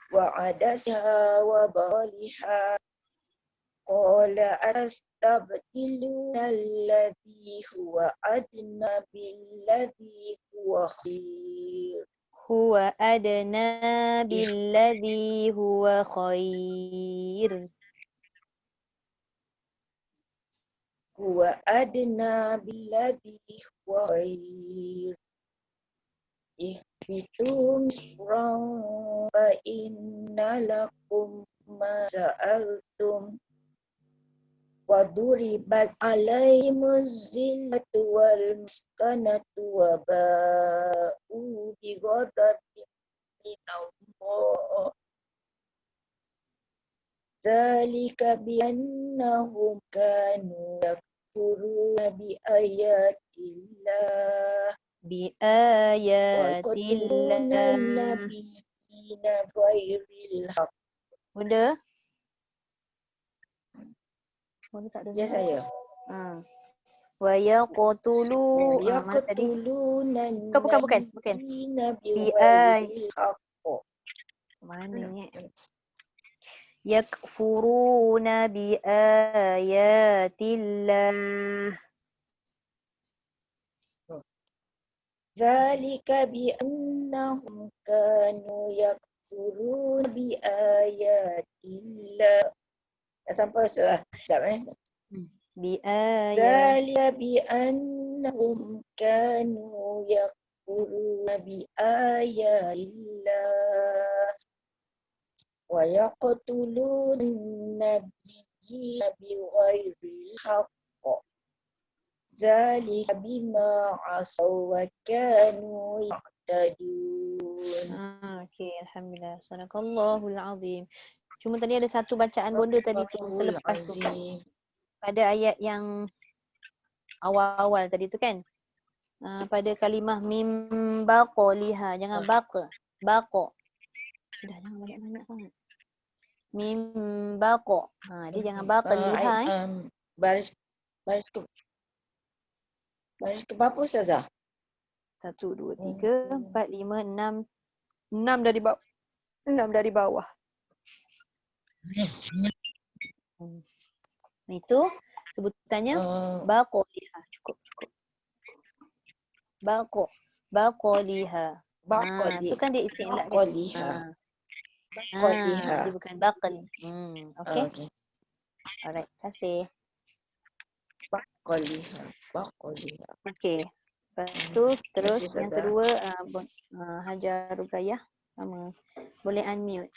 wa adasiha wa baliha qala astabdiluna alladhi huwa adna billadhi huwa khair. Huwa adna billadhi huwa khair. Huwa adna billadhi huwa khair. Ihbitu misran fa inna lakum ma sa'altum wa duribat alaihimuz zillatu wal maskanatu wa ba'u bi ghadabin min Allah. Zalika bi annahum kanu yakfuruna bi ayatillah Bi wa ayatillah. yaqtuluna an-nabiyina ghairil haqq Bunda? Bunda tak Ya dengar. saya. Wa yaqtulu. Mana tadi? Yaqtuluna Bukan. nabiyina Bi ay. bighairil haqq. Mana ni? Yakfuruna bi ayatillah. Zalika bi annahum kanu yakfuruna bi ayatillah. Dah sampai Ustazah. Sekejap Bi ayat. Zalika bi annahum kanu yakfuruna bi ayatillah wa yaqtuluna an-nabiyyina bighairil haqq. Zalika bima asaw wa kanu ya'tadun. Okey, alhamdulillah. Sadaqallahul azim. Cuma tadi ada satu bacaan bonda tadi tu terlepas tu. Pada ayat yang awal-awal tadi tu kan. Pada kalimah mim baqaliha, jangan baqa. Sudah jangan banyak-banyak sangat. Mim baqa. Dia jangan baqaliha Baris ke berapa Ustazah? 1, 2, 3, 4, 5, 6. 6 dari bawah. 6 dari bawah. Itu sebutannya baqaliha. Cukup. Baqaliha. Itu kan dia istilah kan? Dia bukan baqal. Okey. Alright, terima kasih. Baqaliha. Okey. Lepas tu terus yang kedua Hajar Rugayah sama. Boleh unmute.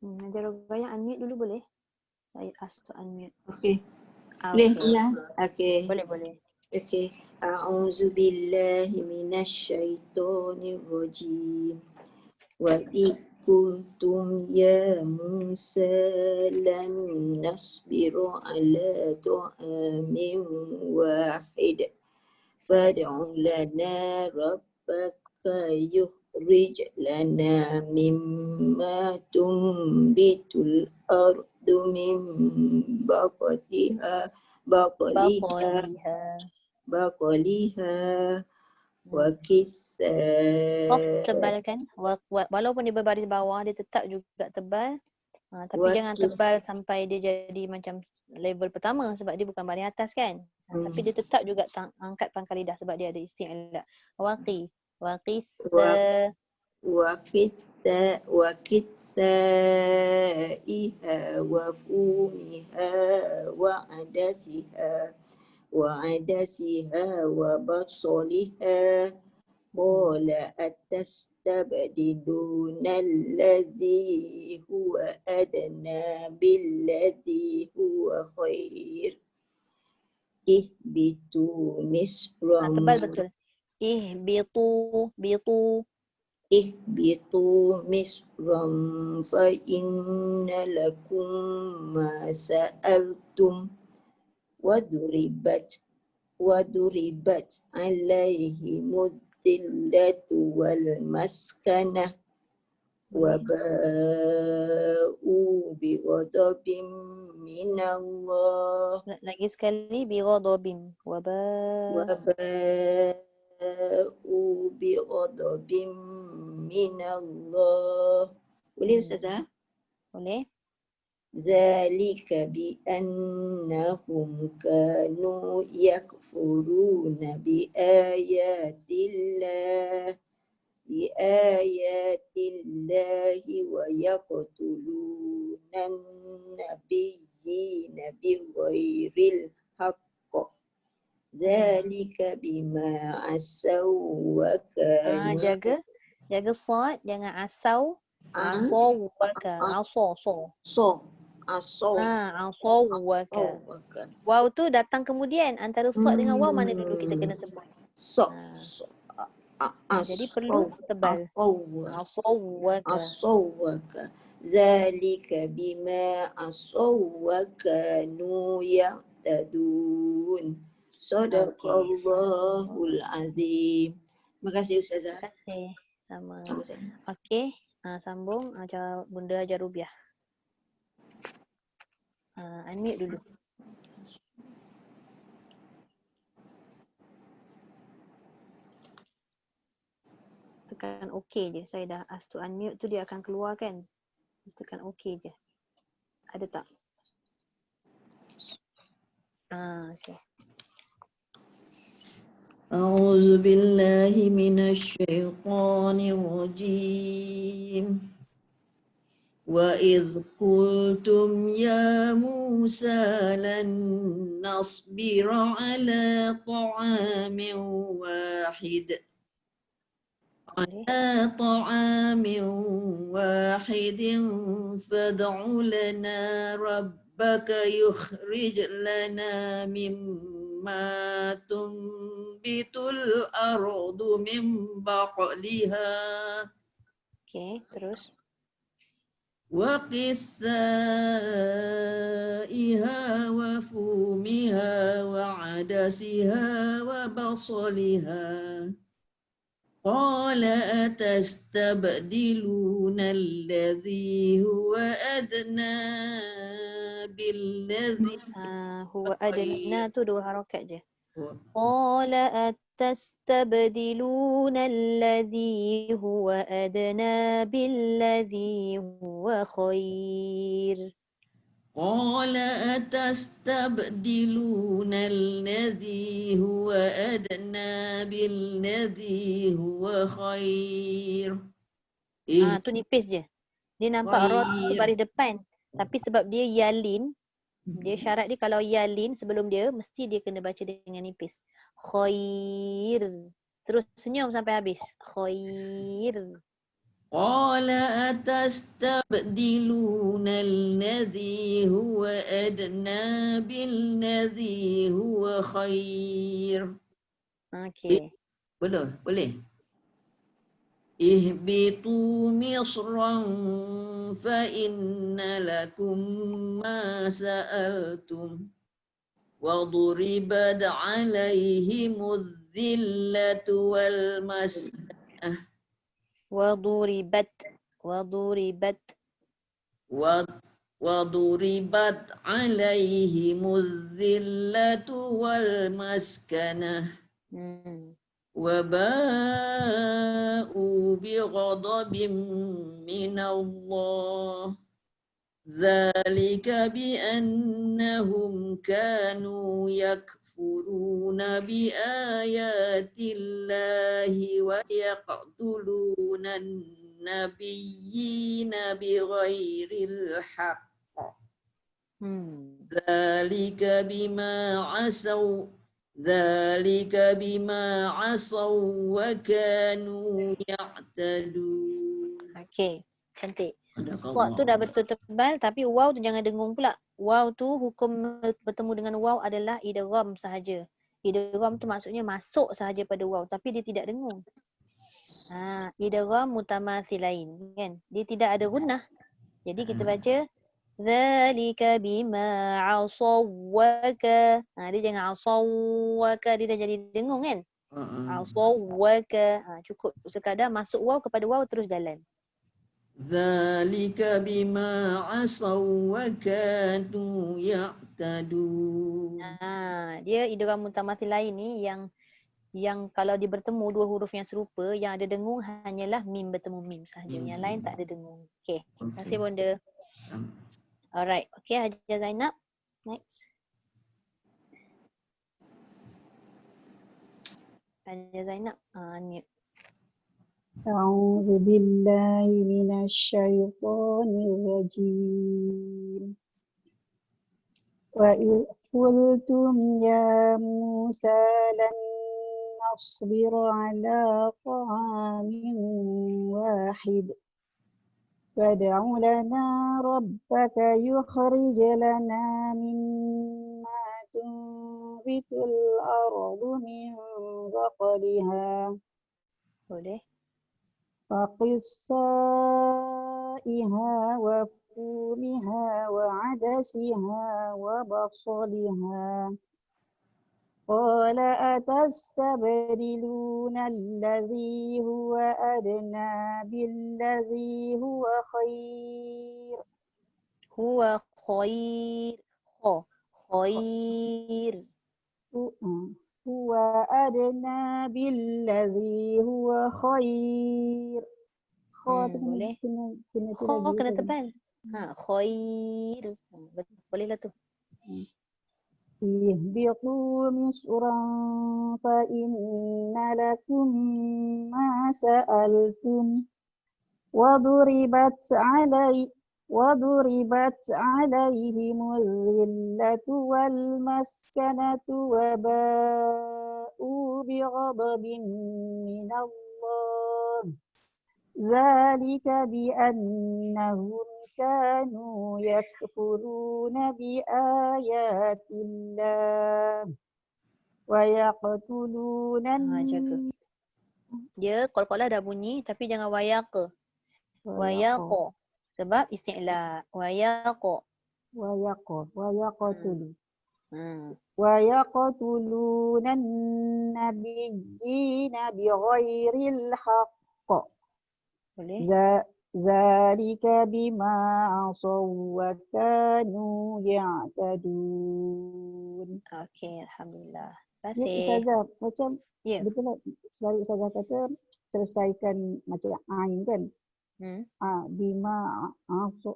Hajar Rugayah unmute dulu boleh? Saya ask to unmute. Okey. Boleh ulang? Okey. Boleh. Okey. A'udzu billahi minasyaitonir rajim. Wa kuntum ya Musa lan nasbiru ala ta'amin wahid. Fad'u lana rabbaka yukhrij lana mimma tumbitul ardu min baqaliha wa Tebal kan? Walaupun dia berbaris bawah, dia tetap juga tebal. Tapi jangan tebal sampai dia jadi macam level pertama sebab dia bukan baris atas kan? Tapi dia tetap juga angkat pangkal lidah sebab dia ada isti'la. iha wa fumiha wa adasiha wa basoliha. Qala atastabdiluna alladhi huwa adna billadhi huwa khair. Ihbitu misram. Tebal betul. Ihbitu misram fa inna lakum ma sa'altum waduribat alaihimud dillatu wal maskanah wa ba'u bi ghadabin minallah. Lagi sekali bi ghadabin wa ba'u bi ghadabin minallah. Boleh Ustazah? Boleh. Zalika bi annahum kanu yakfuruna bi ayatillahi wa yaqtuluna nabiyyina bighairil haqq. Zalika bima asaw wa kanu. Jaga sad, jangan asau. Asawwaka. Asawwaka. Waw tu datang kemudian. Antara sad dengan waw mana dulu kita kena sebut? Jadi perlu tebal. Asawwaka. Zalika bima asawwaka nu ya'tadun. Sadaqallahul azim. Terima kasih Ustazah. Terima kasih. Sama. Sama-sama. Okey, sambung Bunda Hajar Rubiah. Unmute dulu. Tekan OK je. Saya dah ask to unmute tu dia akan keluar kan. Tekan OK je. Ada tak? Okay. أعوذ بالله من الشيطان الرجيم وإذ قلتم يا موسى لن نصبر على طعام واحد فادع لنا ربك يخرج لنا مما تنبت الأرض من بقلها terus وقثائها وفومها وعدسها وبصلها قال أتستبدلون الذي هو أدنى بالذي هو أدنى tu dua harakat je. قال أتستبدلون الذي هو أدنى بالذي هو خير. قال أتستبدلون الذي هو أدنى بالذي هو خير. Tu nipis je. Dia nampak ra tu baris depan. Tapi sebab dia yalin, dia syarat dia kalau yalin sebelum dia, mesti dia kena baca dengan nipis. Khair. Terus senyum sampai habis. Khair. قال أتستبدلون الذي هو أدنى بالذي هو خير. Okay. Boleh. اهبطوا مصرا فإن لكم ما سألتم وضربت عليهم الذلة والمسكنة وضربت عليهم الذلة والمسكنة وباءوا بغضب من الله ذلك بأنهم كانوا يكفرون بآيات الله ويقتلون النبيين بغير الحق ذلك بما عصوا وكانوا يعتدون. Okay, cantik. Sad tu dah betul tebal tapi waw tu jangan dengung pula. Waw tu hukum bertemu dengan waw adalah idgham sahaja. Idgham tu maksudnya masuk sahaja pada waw tapi dia tidak dengung. Idgham mutamathilain kan. Dia tidak ada gunnah. Jadi kita baca zalika bima asawwaka. Dia jangan asawwaka, dia dah jadi dengung kan. Asawwaka. Cukup sekadar masuk waw kepada waw terus jalan. Dzalika bima asaw wa kanu ya'tadun. Dia idgham mutamathilain ni yang kalau dia bertemu dua huruf yang serupa, yang ada dengung hanyalah mim bertemu mim sahaja. Yang lain tak ada dengung. Okey. Terima kasih Bonda. Alright. Okey, Hajar Zainab. Next. Hajar Zainab. Unmute. أعوذ بالله من الشيطان الرجيم وإذ قلتم يا موسى لن نصبر على طعام واحد فادع لنا ربك يخرج لنا مما تنبت الأرض من بقلها وقثائها وفومها وعدسها وبصلها قال أتستبدلون الذي هو أدنى بالذي هو خير Huwa khair. Khair. هو أدنى بالذي هو خير. Kha tu Boleh. kena tu Kha lagi kena Ustazah. tebal. Khair. Bolehlah tu. اهبطوا مصرا فإن لكم ما سألتم وضربت عليهم الذلة والمسكنة وباءوا بغضب من الله ذلك بأنهم كانوا يكفرون بآيات الله ويقتلون Jaga. Dia qalqalah dah bunyi tapi jangan wayaqa. Wayaqa. Sebab isti'la. Wayaqa. ويقتلون Hmm. ويقتلون النبيين بغير الحق Boleh. ذلك بما عصوا وكانوا يعتدون. Okey, alhamdulillah. Terima Ya kasih. Ustazah, macam Ya. betul lah selalu Ustazah kata selesaikan macam ain kan. Bima tu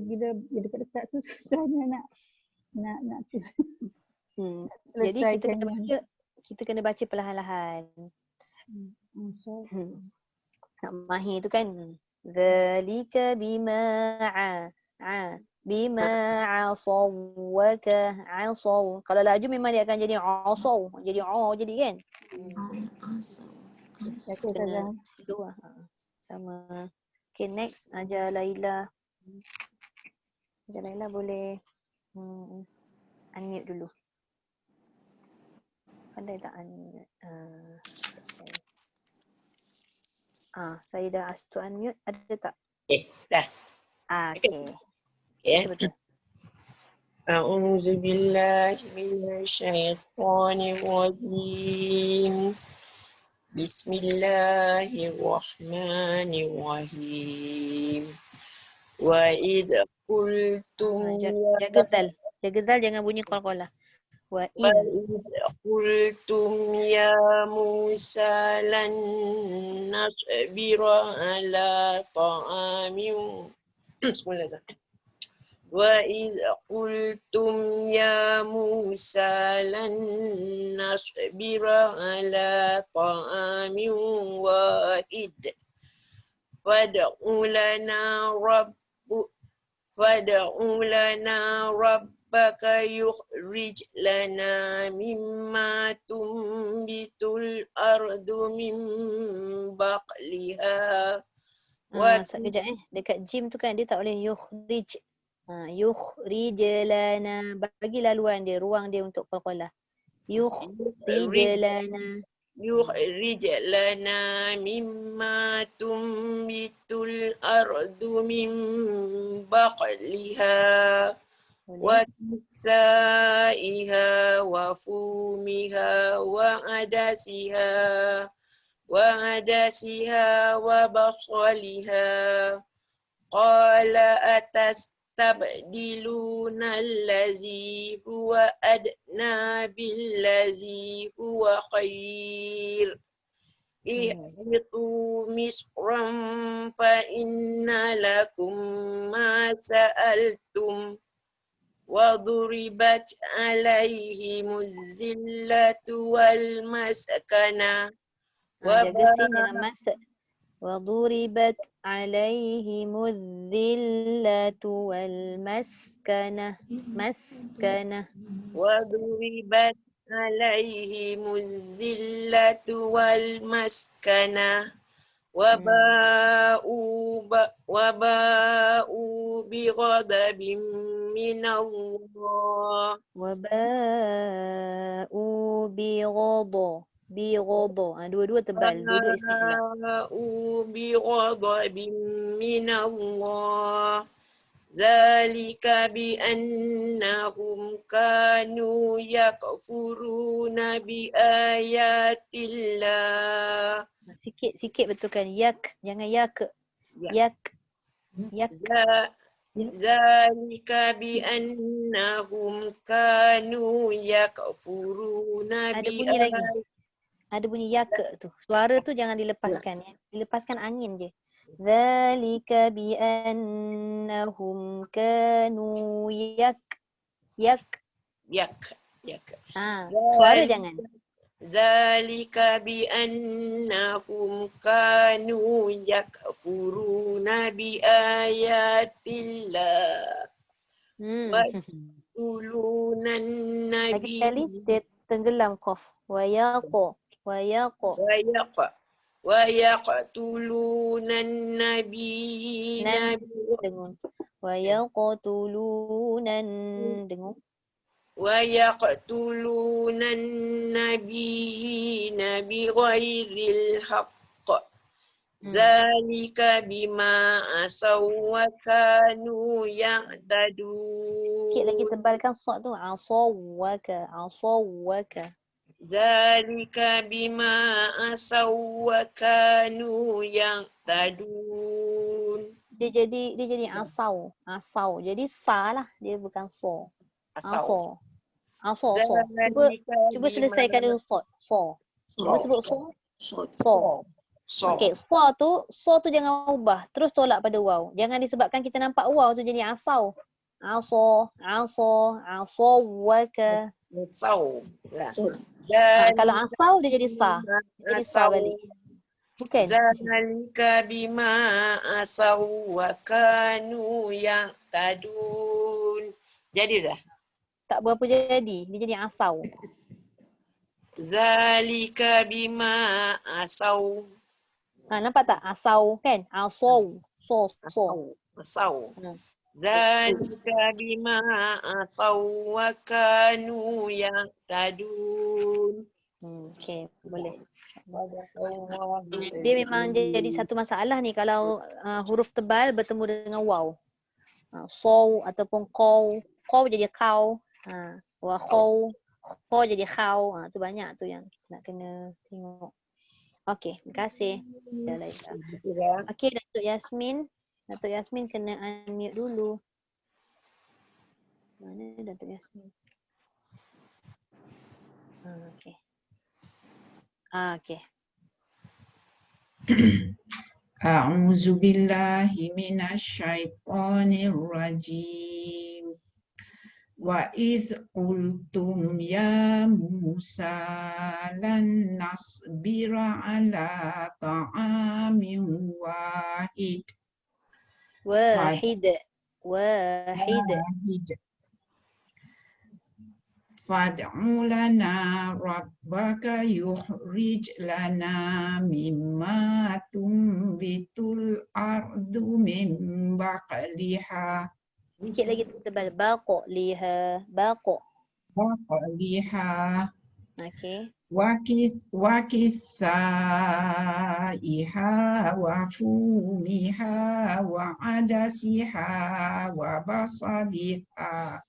bila dekat-dekat susahnya nak Jadi selesaikan kita kena baca perlahan-lahan. Nak mahir tu kan. Zalika bima bima asaw waka asaw. Kalau laju memang dia akan jadi asaw, jadi jadi kan. Kena dua. Sama. Okay, next Ajar Laila. Ajar Laila boleh unmute dulu. Pandai tak unmute? Saya dah ask to unmute. Ada tak? Dah. Okay. Okay. Betul. أعوذ بالله من الشيطان الرجيم بسم الله الرحمن الرحيم وإذ قلتم Jaga zal. Jaga zal jangan bunyi qalqalah. وإذ قلتم يا موسى لن نصبر على طعام بسم الله وإذ قلتم يا موسى لن نصبر على طعام واحد فادع لنا ربك يخرج لنا مما تنبت الأرض من بقلها sekejap dekat jim tu kan dia tak boleh yukhrij. Yukhrij lana, bagi laluan dia, ruang dia untuk qalqalah. Yukhrij lana mimma tumbitul ardu min baqliha wa kisaiha wa fumiha wa adasiha wa basaliha qala أتستبدلون الذي هو أدنى بالذي هو خير اهبطوا مصرا فإن لكم ما سألتم وضربت عليهم الذلة والمسكنة وضربت عليهم الذلة والمسكنة وضربت عليهم الذلة والمسكنة وباءوا بغضب من الله Bighadha. Dua-dua tebal. Dua-dua istilah. بغضب من الله Zalika bi annahum kanu yakfuruna bi ayatillah. Sikit betulkan. Yak. Jangan yak. Ya. Yak. Zalika bi annahum kanu yakfuruna Ada bi bunyi lagi. Ada bunyi yak tu. Suara tu jangan dilepaskan ya. Dilepaskan angin je. Zalika bi annahum kanu yak. Suara jangan. Zalika bi annahum kanu yakfuruna bi ayatillah. Wa yaqtulunan Lagi nabi. sekali dia tenggelam qaf. Wa yaqa. Wa yaqtulunan nabiyina. Dengung. Wa yaqtulunan dengung. Wa yaqtulunan nabiyina bighairil haqq. Zalika bima asaw wa kanu ya'tadun. Sikit lagi tebalkan suat tu. Asawwaka. Zalika bima asaw wa kanu ya'tadun. Dia jadi asau. Jadi sa lah. Dia bukan so. Aso. Cuba selesaikan dulu so. Cuba sebut so. Okey, so tu jangan ubah. Terus tolak pada waw. Jangan disebabkan kita nampak waw tu jadi asau. Asawwaka. Kalau asau dia jadi sa. Jadi sa balik. Bukan. Zalika bima asaw wa kanu ya'tadun. Jadi dah. Tak berapa jadi. Dia jadi asau. Zalika bima asaw. Nampak tak? Asau kan? Asau. So. Asau. Zalika bima asaw wa kanu ya'tadun. Okey, boleh. Dia memang jadi satu masalah ni kalau huruf tebal bertemu dengan waw. So ataupun kau jadi kau. Wa kau jadi kau. Tu banyak tu yang nak kena tengok. Okey, terima kasih. Okey, Datuk Yasmin. Datuk Yasmin kena unmute dulu. Mana Datuk Yasmin? Okey. Okey. A'udzu billahi minasyaitonir rajim. Wa idh qultum ya Musa lan nasbira ala ta'amin wahid. Fad'u lana rabbaka yukhrij lana mimma tumbitul ardu min baqliha. Sikit lagi tebal. Baqliha. Okey. Wakithaiha wa fumiha wa adasiha wa basaliha.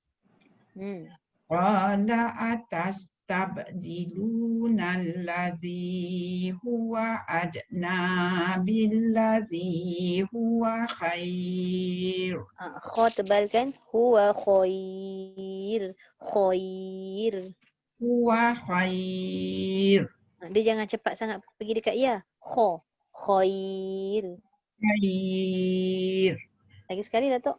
Qala atastabdiluna alladhi huwa adna billadhi huwa khair. Kha tebalkan. Huwa khair. Huwa khair. Dia jangan cepat sangat pergi dekat ya. Khair. Lagi sekali Datuk.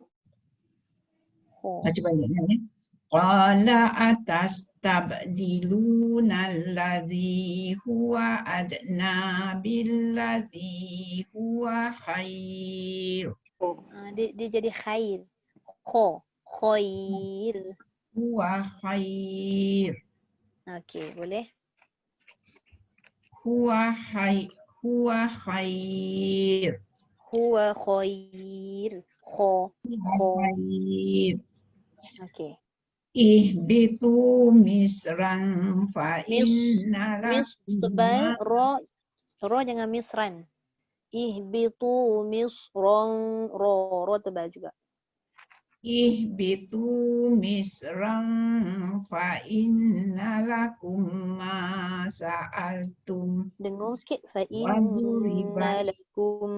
Baca banyaknya ni. Qala atastabdiluna alladhi huwa adna billadhi huwa khair. Dia jadi khair. Khair. Huwa khair. Okey, boleh. Huwa khair. Huwa khair. Khair. Okey. Ihbitu misran fa inna tebal ra jangan misran. Ihbitu misran ra tebal juga. ihbitu misran fa inna lakum ma sa'altum Dengung sikit. Fa wa inna duribat lakum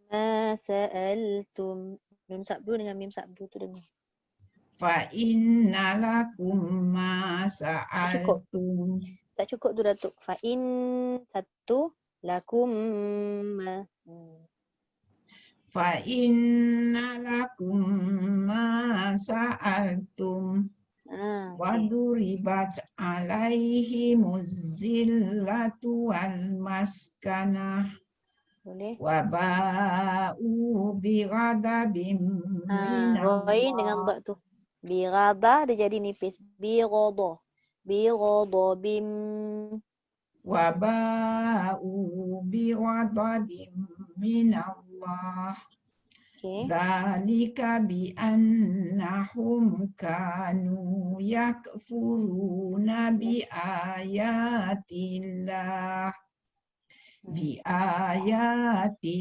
ma sa'altum. Nun sabdu dengan mim sabdu tu dengung. fa inna lakum ma Tak cukup. sa'altum Tak cukup tu Datuk. Fa in satu lakum ma. fa inna lakum ma sa'altum wa Okey. duribat alaihimuz zillatu wal maskanah Boleh. wa ba'u bi ghadabin Ghain dengan minallah dha tu. Bi ghada dia jadi nipis. Bi ghada. Bi ghadabim. wa ba'u bi ghadabin minallah Okey. dzalika bi annahum kanu yakfuruna bi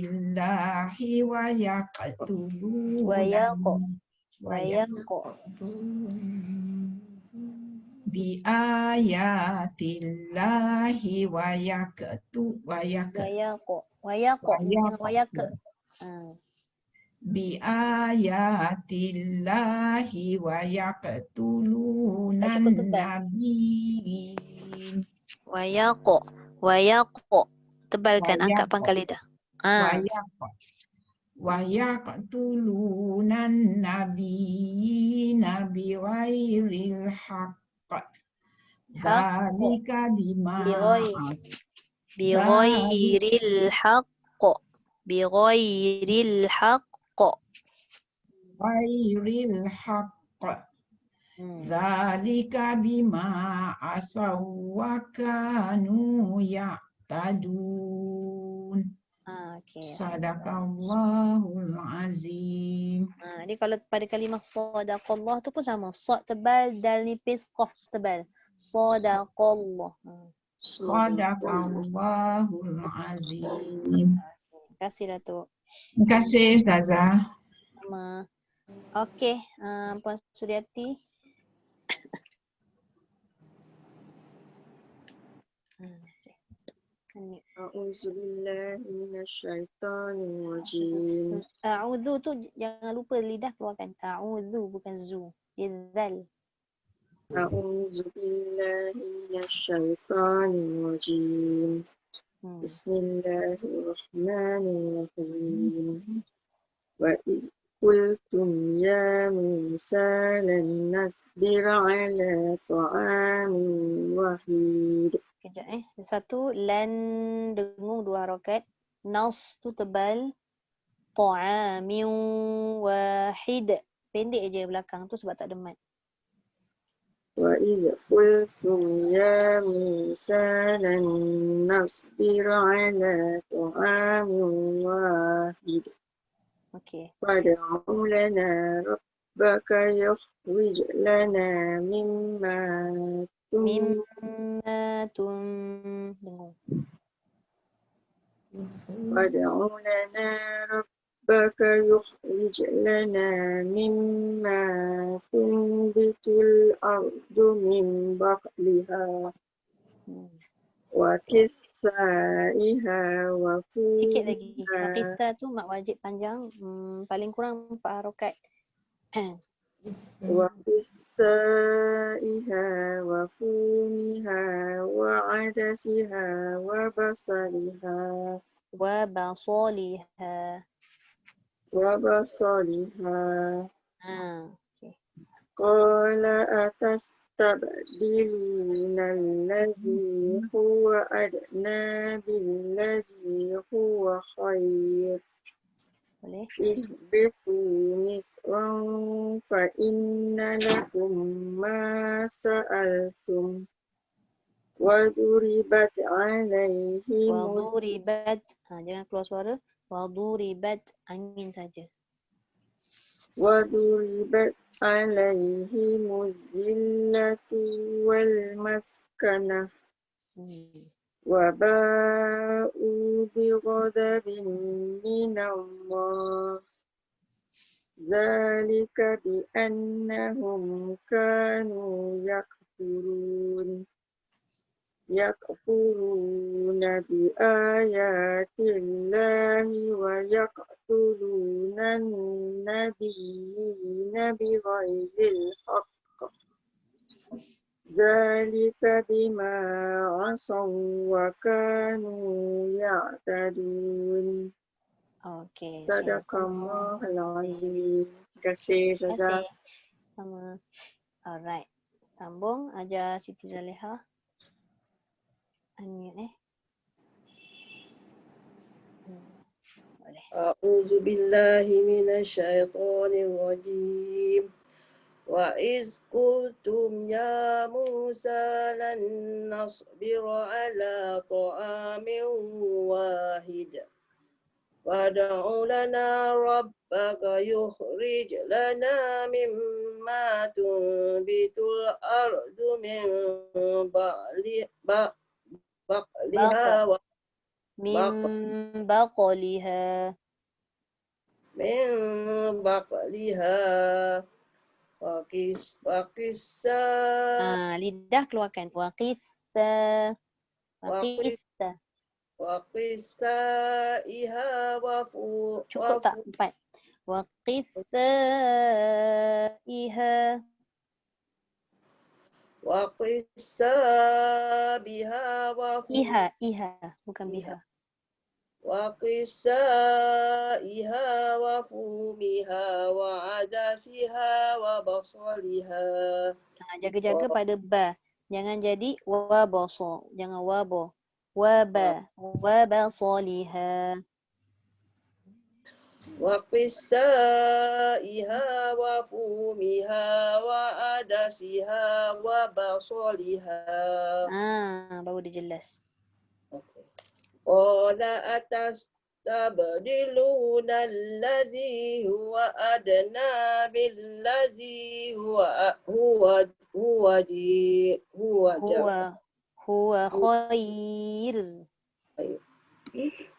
ayatillah wa yaqtuluna Wa yaqa. bi ayatillahi wa yaqtu Wa yaqa. Jangan wa yaqa. bi ayatillahi wa yaqtulunan nabiyyin Wa yaqa. Tebalkan, angkat pangkal lidah. wa yaqtulunan nabiyyina bi ghairil haqq dzalika bima Bi ghairil haqq. Bi ghairil haqq. ghairil haqq dzalika bima asaw wa kanu ya'tadun. Okey. Sadaqallahul azim. Dia kalau pada kalimah sadaqallah tu pun sama. Sad tebal, dal nipis, qaf tebal. Sadaqallah. Sadaqallahul azim. Terima kasih Datuk. Terima kasih Ustazah. Sama. Okey, Puan Suryati. A'udzubillahi minasyaitonirrajim. A'udzu tu jangan lupa lidah keluarkan. A'udzu bukan zu. Dia zal. A'udzubillahi minasyaitonirrajim. Bismillahirrahmanirrahim. Wa iz qultum ya Musa lan nasbira ala ta'amin wahid. Kejap Satu, lan dengung dua harakat. Nas tu tebal. Ta'amin wahid. Pendek je belakang tu sebab tak ada mat. Wa iz qultum ya Musa lan nasbira ala ta'amin wahid. Okey. Fad'u lana rabbaka yukhrij lana mimma dengung. Fad'u lana rabbaka yukhrij lana mimma tunbitul ardu min baqliha wa kisaiha wa Sikit lagi. fumiha. Kisah tu mak wajib panjang. Paling kurang 4 harakat. Wa kisaiha wa fumiha wa adasiha wa basaliha. Wa basaliha. Okay. Qala atastabdiluna allazi huwa adna billazi huwa khair. Boleh. Ihbitu misran fa inna lakum ma sa'altum wa duribat alaihim jangan keluar suara. Wa duribat, angin saja. wa duribat alaihim zillatu wal maskanah wa ba'u bi ghadabin minallah Zalika bi annahum kanu yakfuruna bi ayatillahi wa yaqtuluna an-nabiyyina bighairil haqq. Zalika bima asaw wa kanu ya'tadun. Okey. Sadaqallahul azim. Terima kasih Terima Ustazah. kasih. Sama. Alright. Sambung ajar Siti Zaleha. Unmute boleh. A'udzu billahi minasyaitonir rajim. Wa iz qultum ya Musa lan nasbira ala ta'amin wahid. Wad'u lana rabbaka yukhrij lana mimma tunbitul ardu min baqliha wa Min baqliha. min baqliha waqissa Lidah keluarkan. Waqissa. Waqissa. waqissa iha Cukup tak? 4. Waqissa iha. waqissa biha Iha. Bukan biha. waqissa iha wa fumiha wa adasiha wa basaliha. Jaga-jaga pada ba. Jangan jadi wa baso. Jangan wa bo. Wa ba. Wa basaliha. Waqissa iha wa fumiha wa adasiha wa basaliha. Baru dia jelas. Qala atastabdiluna allazi huwa adna billazi huwa khair.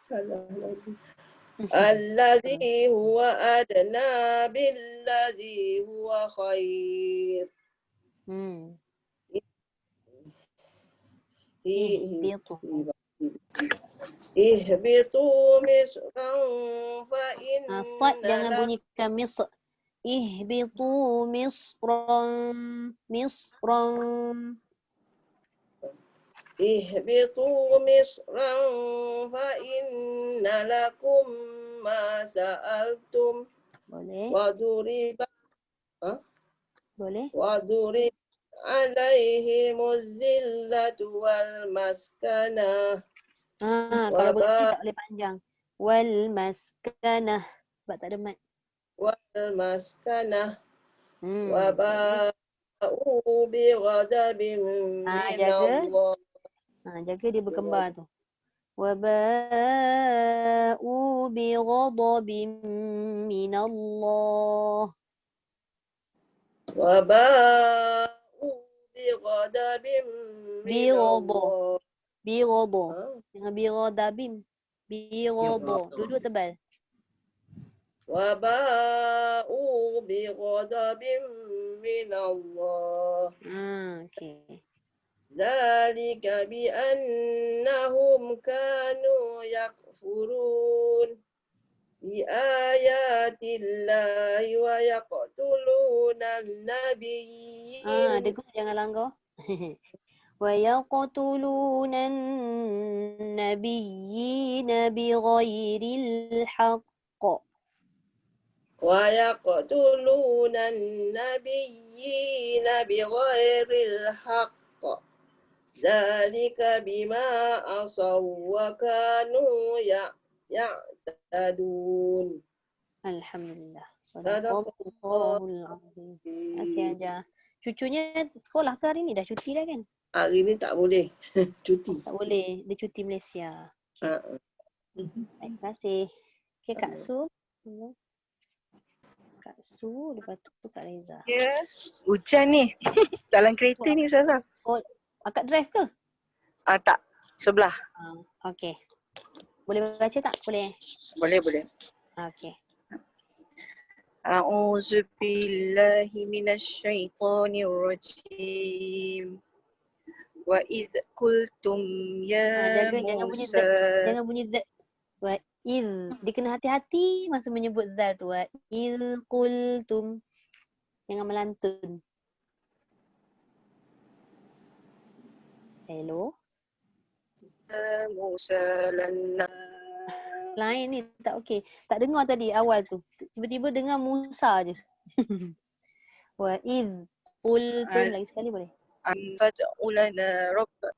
Salah lagi. Allazi huwa adna billazi huwa khair. Ihbitu misran fa inna Sad jangan bunyikan misr. Ihbitu misran. Ihbitu misran fa inna lakum ma sa'altum. Boleh. Boleh. Wadurib alaihimuz zillatu wal maskanah. Kalau boleh tak boleh panjang. Wal maskanah. Sebab tak ada mat. Wal maskanah. Wa ba'u bi ghadabin minallah. Jaga dia berkembar tu. Wa ba'u bi ghadabin minallah. Wa ba'u bi ghadabin minallah. Birobo. Dengan birodabim. Birobo. Duduk tebal. Wa ba'u bi ghadabin minallah. Okey. Zalika bi annahum kanu yakfurun bi ayatillahi wa yaqtuluna an-nabiyyin. Dengar jangan langgar. وَيَقْتُلُونَ النَّبِيِّينَ بِغَيْرِ الْحَقِّ. وَيَقْتُلُونَ النَّبِيِّينَ بِغَيْرِ الْحَقِّ. ذَلِكَ بِمَا عَصَوْا وَكَانُوا يَعْتَدُونَ. Alhamdulillah. Sadaqallahul azim. Terima kasih Ajar. Cucunya sekolah ke hari ni? Dah cuti dah kan? Hari ni tak boleh cuti. Tak boleh. Dia cuti Malaysia. Okay. Terima kasih. Okay, Kak Su. Kak Su, lepas tu Kak Reza. Ya, hujan ni. Dalam kereta ni Ustazah. Akak drive ke? Tak, sebelah. Okay. Boleh baca tak? Boleh? Boleh. Okay. أعوذ بالله من الشيطان الرجيم وإذ قلتم يا Jangan bunyi Z. موسى Jangan bunyi Z. Wa iz. Dia kena hati-hati masa menyebut Z tu. Wa iz qultum. Jangan melantun. Hello? يا موسى لن Lain ni tak okey. Tak dengar tadi awal tu. Tiba-tiba dengar Musa je. Wa iz qultum. Lagi sekali boleh? أن فادع لنا ربك.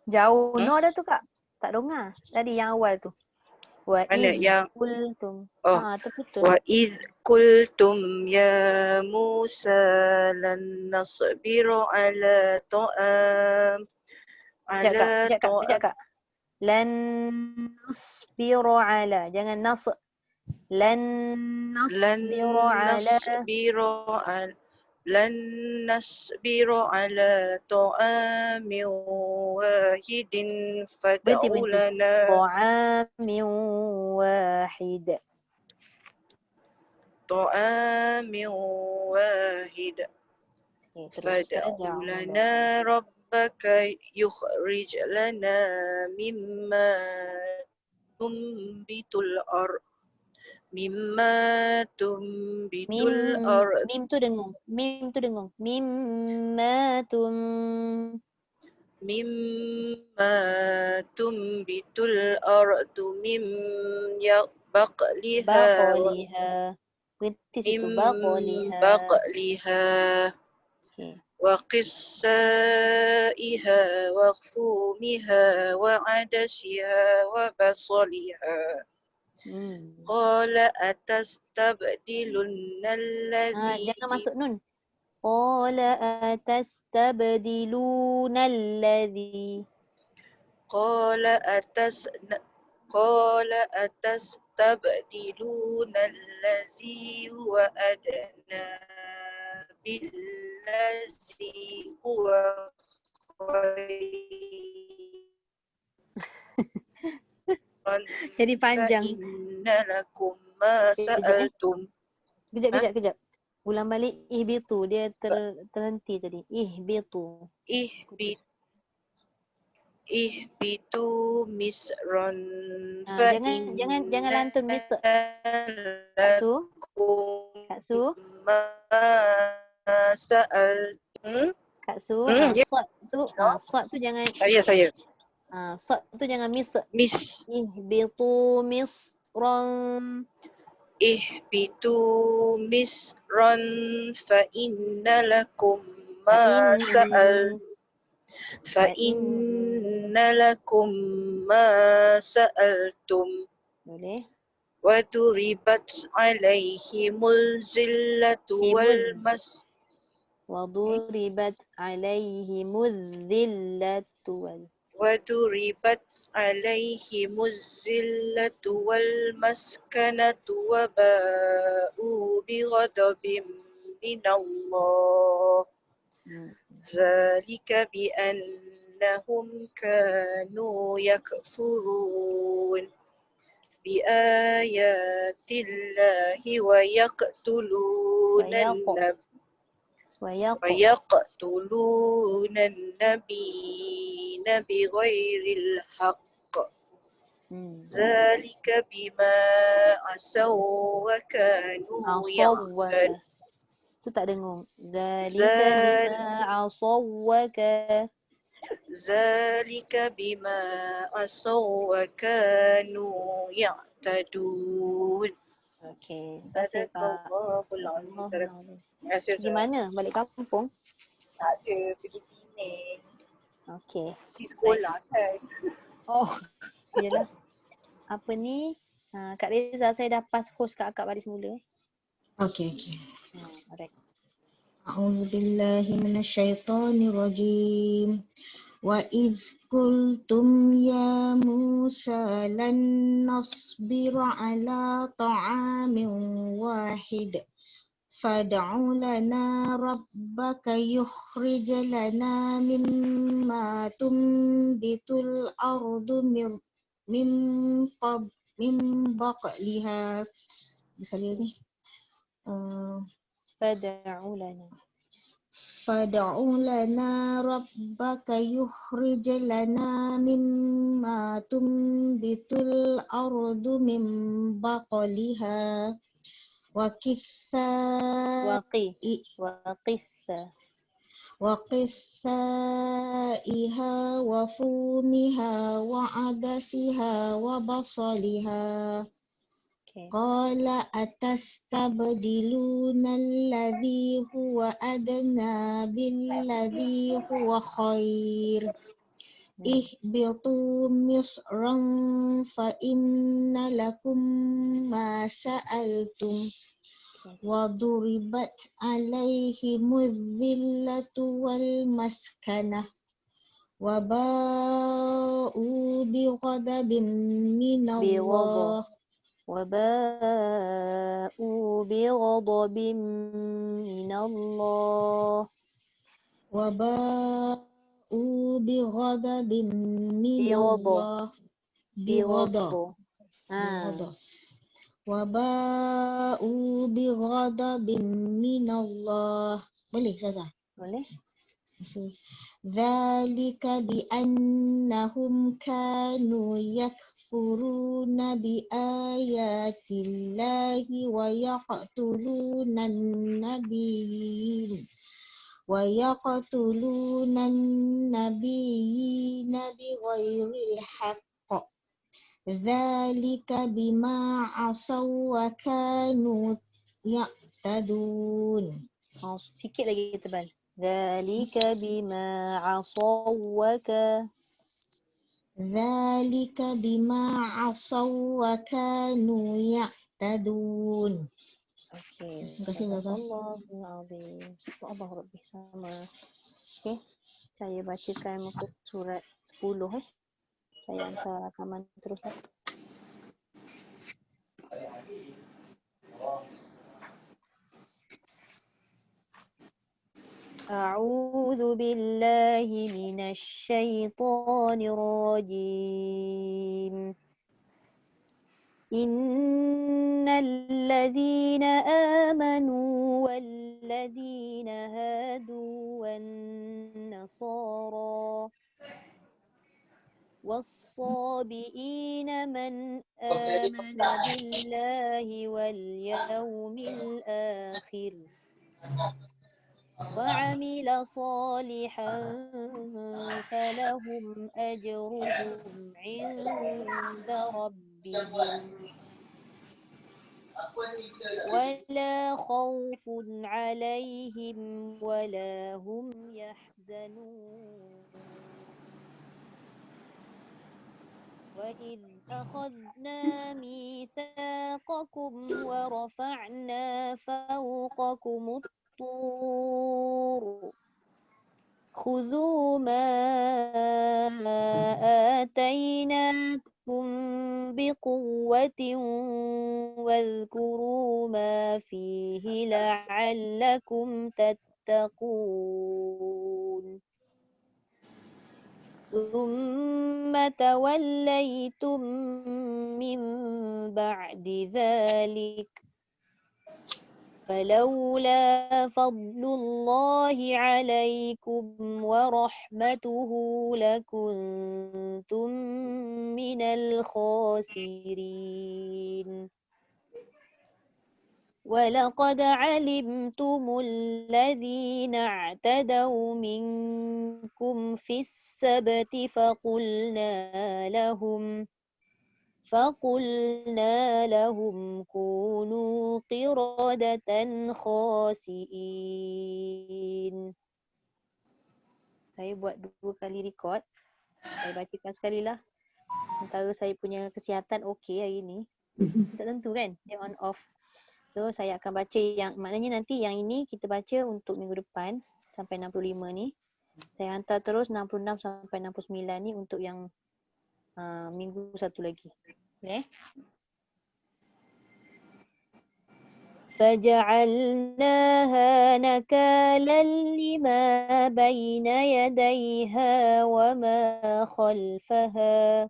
Jauh. No dah tu Kak. Tak dengar. Tadi yang awal tu. Wa Mana iz yang qultum. oh Terputus. وإذ قلتم يا موسى لن نصبر على طعام Kejap Kak. Lan nasbiru ala. Jangan nas. Lan nasbiru ala. لن نصبر على طعام واحد فادع لنا طعام واحد. طعام واحد. فادع لنا ربك يخرج لنا مما تنبت الأرض مما تنبت الأرض Mim tu dengung. Mimma تنبت الأرض من بقلها وقثائها وفومها وعدسها وبصلها قال أتستبدلن الذي jangan masuk nun. Qala atastabdiluna alladhi. قال أتستبدلون الذي هو أدنى بالذي هو خير Jadi panjang. فإن لكم ما سألتم. Kejap. Ulang balik ihbitu. Dia terhenti tadi. Ihbitu. Ihbitu misran. Jangan lantun Misr. Kak Su. Kak Su. Sad tu jangan. Saya. Sad tu jangan Misr. Ihbitu misran. Ihbitu misran fa inna lakum ma sa'al fa inna lakum ma sa'altum. Boleh. Wa duribat alaihimul zillatu wal mas وضربت عليهم الذلة وضربت عليهم الذلة والمسكنة وباءوا بغضب من الله ذلك بأنهم كانوا يكفرون بآيات الله ويقتلون النبيين بغير الحق ذلك بما عصوا وكانوا يعتدون. Tu tak dengung. Zalika bima asaw wa kanu ya'tadun. Okey, sadaqallahul azim. Gimana balik kampung? Tak ada, pergi Penang. Okey. Di sekolah kan. Oh, iyalah. Apa ni? Kak Reza, saya dah pass host kat akak balik semula. Okey. Alright. A'udzubillahi minasyaitonirrajim. Wa idz qultum ya Musa lan nasbira ala ta'amin wahid fad'u lana rabbaka yukhrij lana mimma tunbitul ardu min baqliha Misalnya ni. Fad'u lana. Fad'u lana rabbaka yukhrij lana mimma tumbitul ardu min baqliha wa qithaiha wa fumiha wa adasiha wa basaliha. Qala atastabdiluna alladhi huwa adna billadhi huwa khair. Ihbitu misran fa inna lakum ma sa'altum. Wa duribat alaihimudz zillatu wal maskanah. Wa ba'u bi ghadabin minallah. وباءوا بغضب من الله بغضب من الله بغضب وباءوا بغضب من الله. Boleh Ustazah? Boleh. ذلك بأنهم كانوا يكفرون بآيات الله ويقتلون النبيين بغير الحق. ذلك بما عصوا وكانوا يعتدون. Sikit lagi tebal. Zalika bima asaw wa kanu ya'tadun. Okey. Terima kasih Ustazah. Allahul azim. Allah Rabbi sama. Okey. Saya bacakan muka surat 10 Saya hantar rakaman terus. أعوذ بالله من الشيطان الرجيم إن الذين آمنوا والذين هادوا والنصارى والصابئين من آمن بالله واليوم الآخر وعمل صالحا فلهم أجرهم عند ربهم ولا خوف عليهم ولا هم يحزنون وإذ أخذنا ميثاقكم ورفعنا فوقكم الطور خذوا ما آتيناكم بقوة واذكروا ما فيه لعلكم تتقون ثم توليتم من بعد ذلك فلولا فضل الله عليكم ورحمته لكنتم من الخاسرين ولقد علمتم الذين اعتدوا منكم في السبت فقلنا لهم كونوا قردة خاسئين. Saya buat 2 kali record. Saya bacakan sekali lah. Antara saya punya kesihatan okey hari ni. Tak tentu kan, dia on off. So saya akan baca yang, maknanya nanti yang ini kita baca untuk minggu depan sampai 65 ni. Saya hantar terus 66 sampai 69 ni untuk yang minggu satu lagi. Okay. فجعلناها نكالا لما بين يديها وما خلفها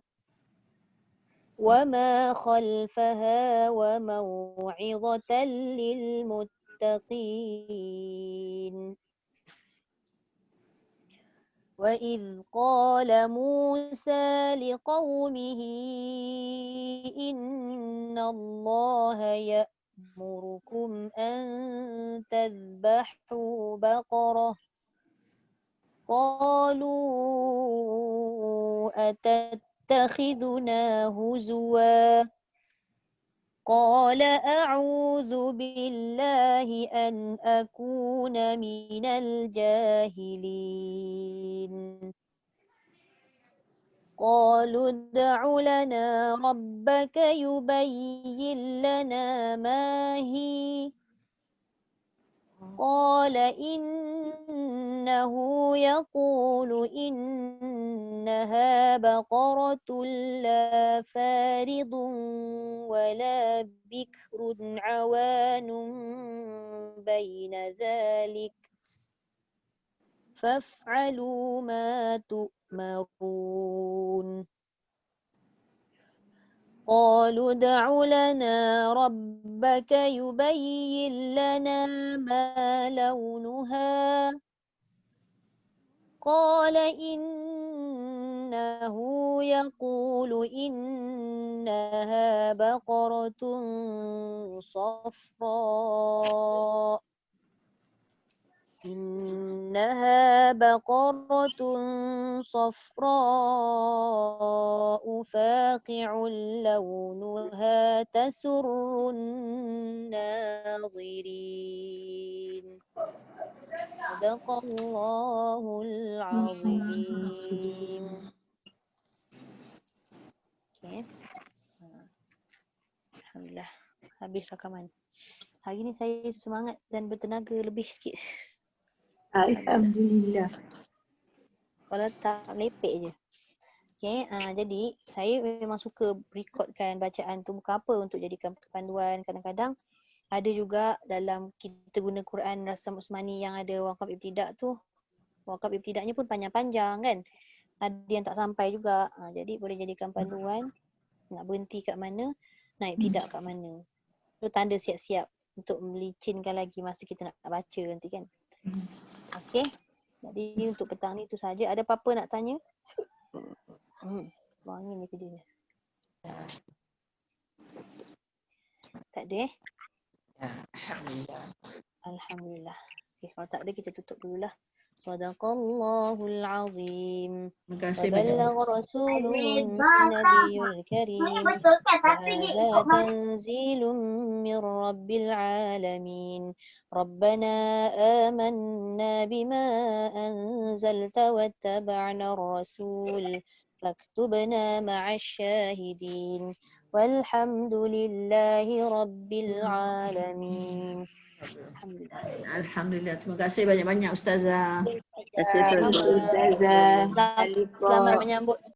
وما خلفها وموعظة للمتقين وإذ قال موسى لقومه إن الله يأمركم أن تذبحوا بقرة قالوا أتتخذنا هزوا قال أعوذ بالله أن أكون من الجاهلين قالوا ادع لنا ربك يبين لنا ما هي قال إنه يقول إنها بقرة لا فارض ولا بكر عوان بين ذلك فافعلوا ما تؤمرون قالوا ادع لنا ربك يبين لنا ما لونها قال إنه يقول إنها بقرة صفراء فاقع لونها تسر الناظرين صدق الله العظيم. Okay. Alhamdulillah. Habis rakaman. Hari ni saya semangat dan bertenaga lebih sikit. Alhamdulillah. Kalau tak lepek je. Okay, jadi saya memang suka rekodkan bacaan tu bukan apa untuk jadikan panduan. Kadang-kadang ada juga dalam kita guna Quran Rasam Usmani yang ada wakaf ibtidak tu. Wakaf ibtidaknya pun panjang-panjang kan. Ada yang tak sampai juga. Jadi boleh jadikan panduan. Nak berhenti kat mana, nak ibtidak kat mana. Tu tanda siap-siap untuk melicinkan lagi masa kita nak baca nanti kan. Okay. Jadi untuk petang ni tu saja. Ada apa-apa nak tanya? Wangi ni kerjanya. Tak ada eh? Alhamdulillah. Alhamdulillah. Okay, kalau tak ada kita tutup dululah. Sadaqallahul azim. Terima kasih banyak. وبلغ رسوله النبي الكريم وهذا تنزيل من رب العالمين ربنا آمنا بما أنزلت واتبعنا الرسول فاكتبنا مع الشاهدين والحمد لله رب العالمين. Alhamdulillah. Alhamdulillah. Terima kasih banyak-banyak Ustazah. Terima kasih Ustazah. Selamat menyambut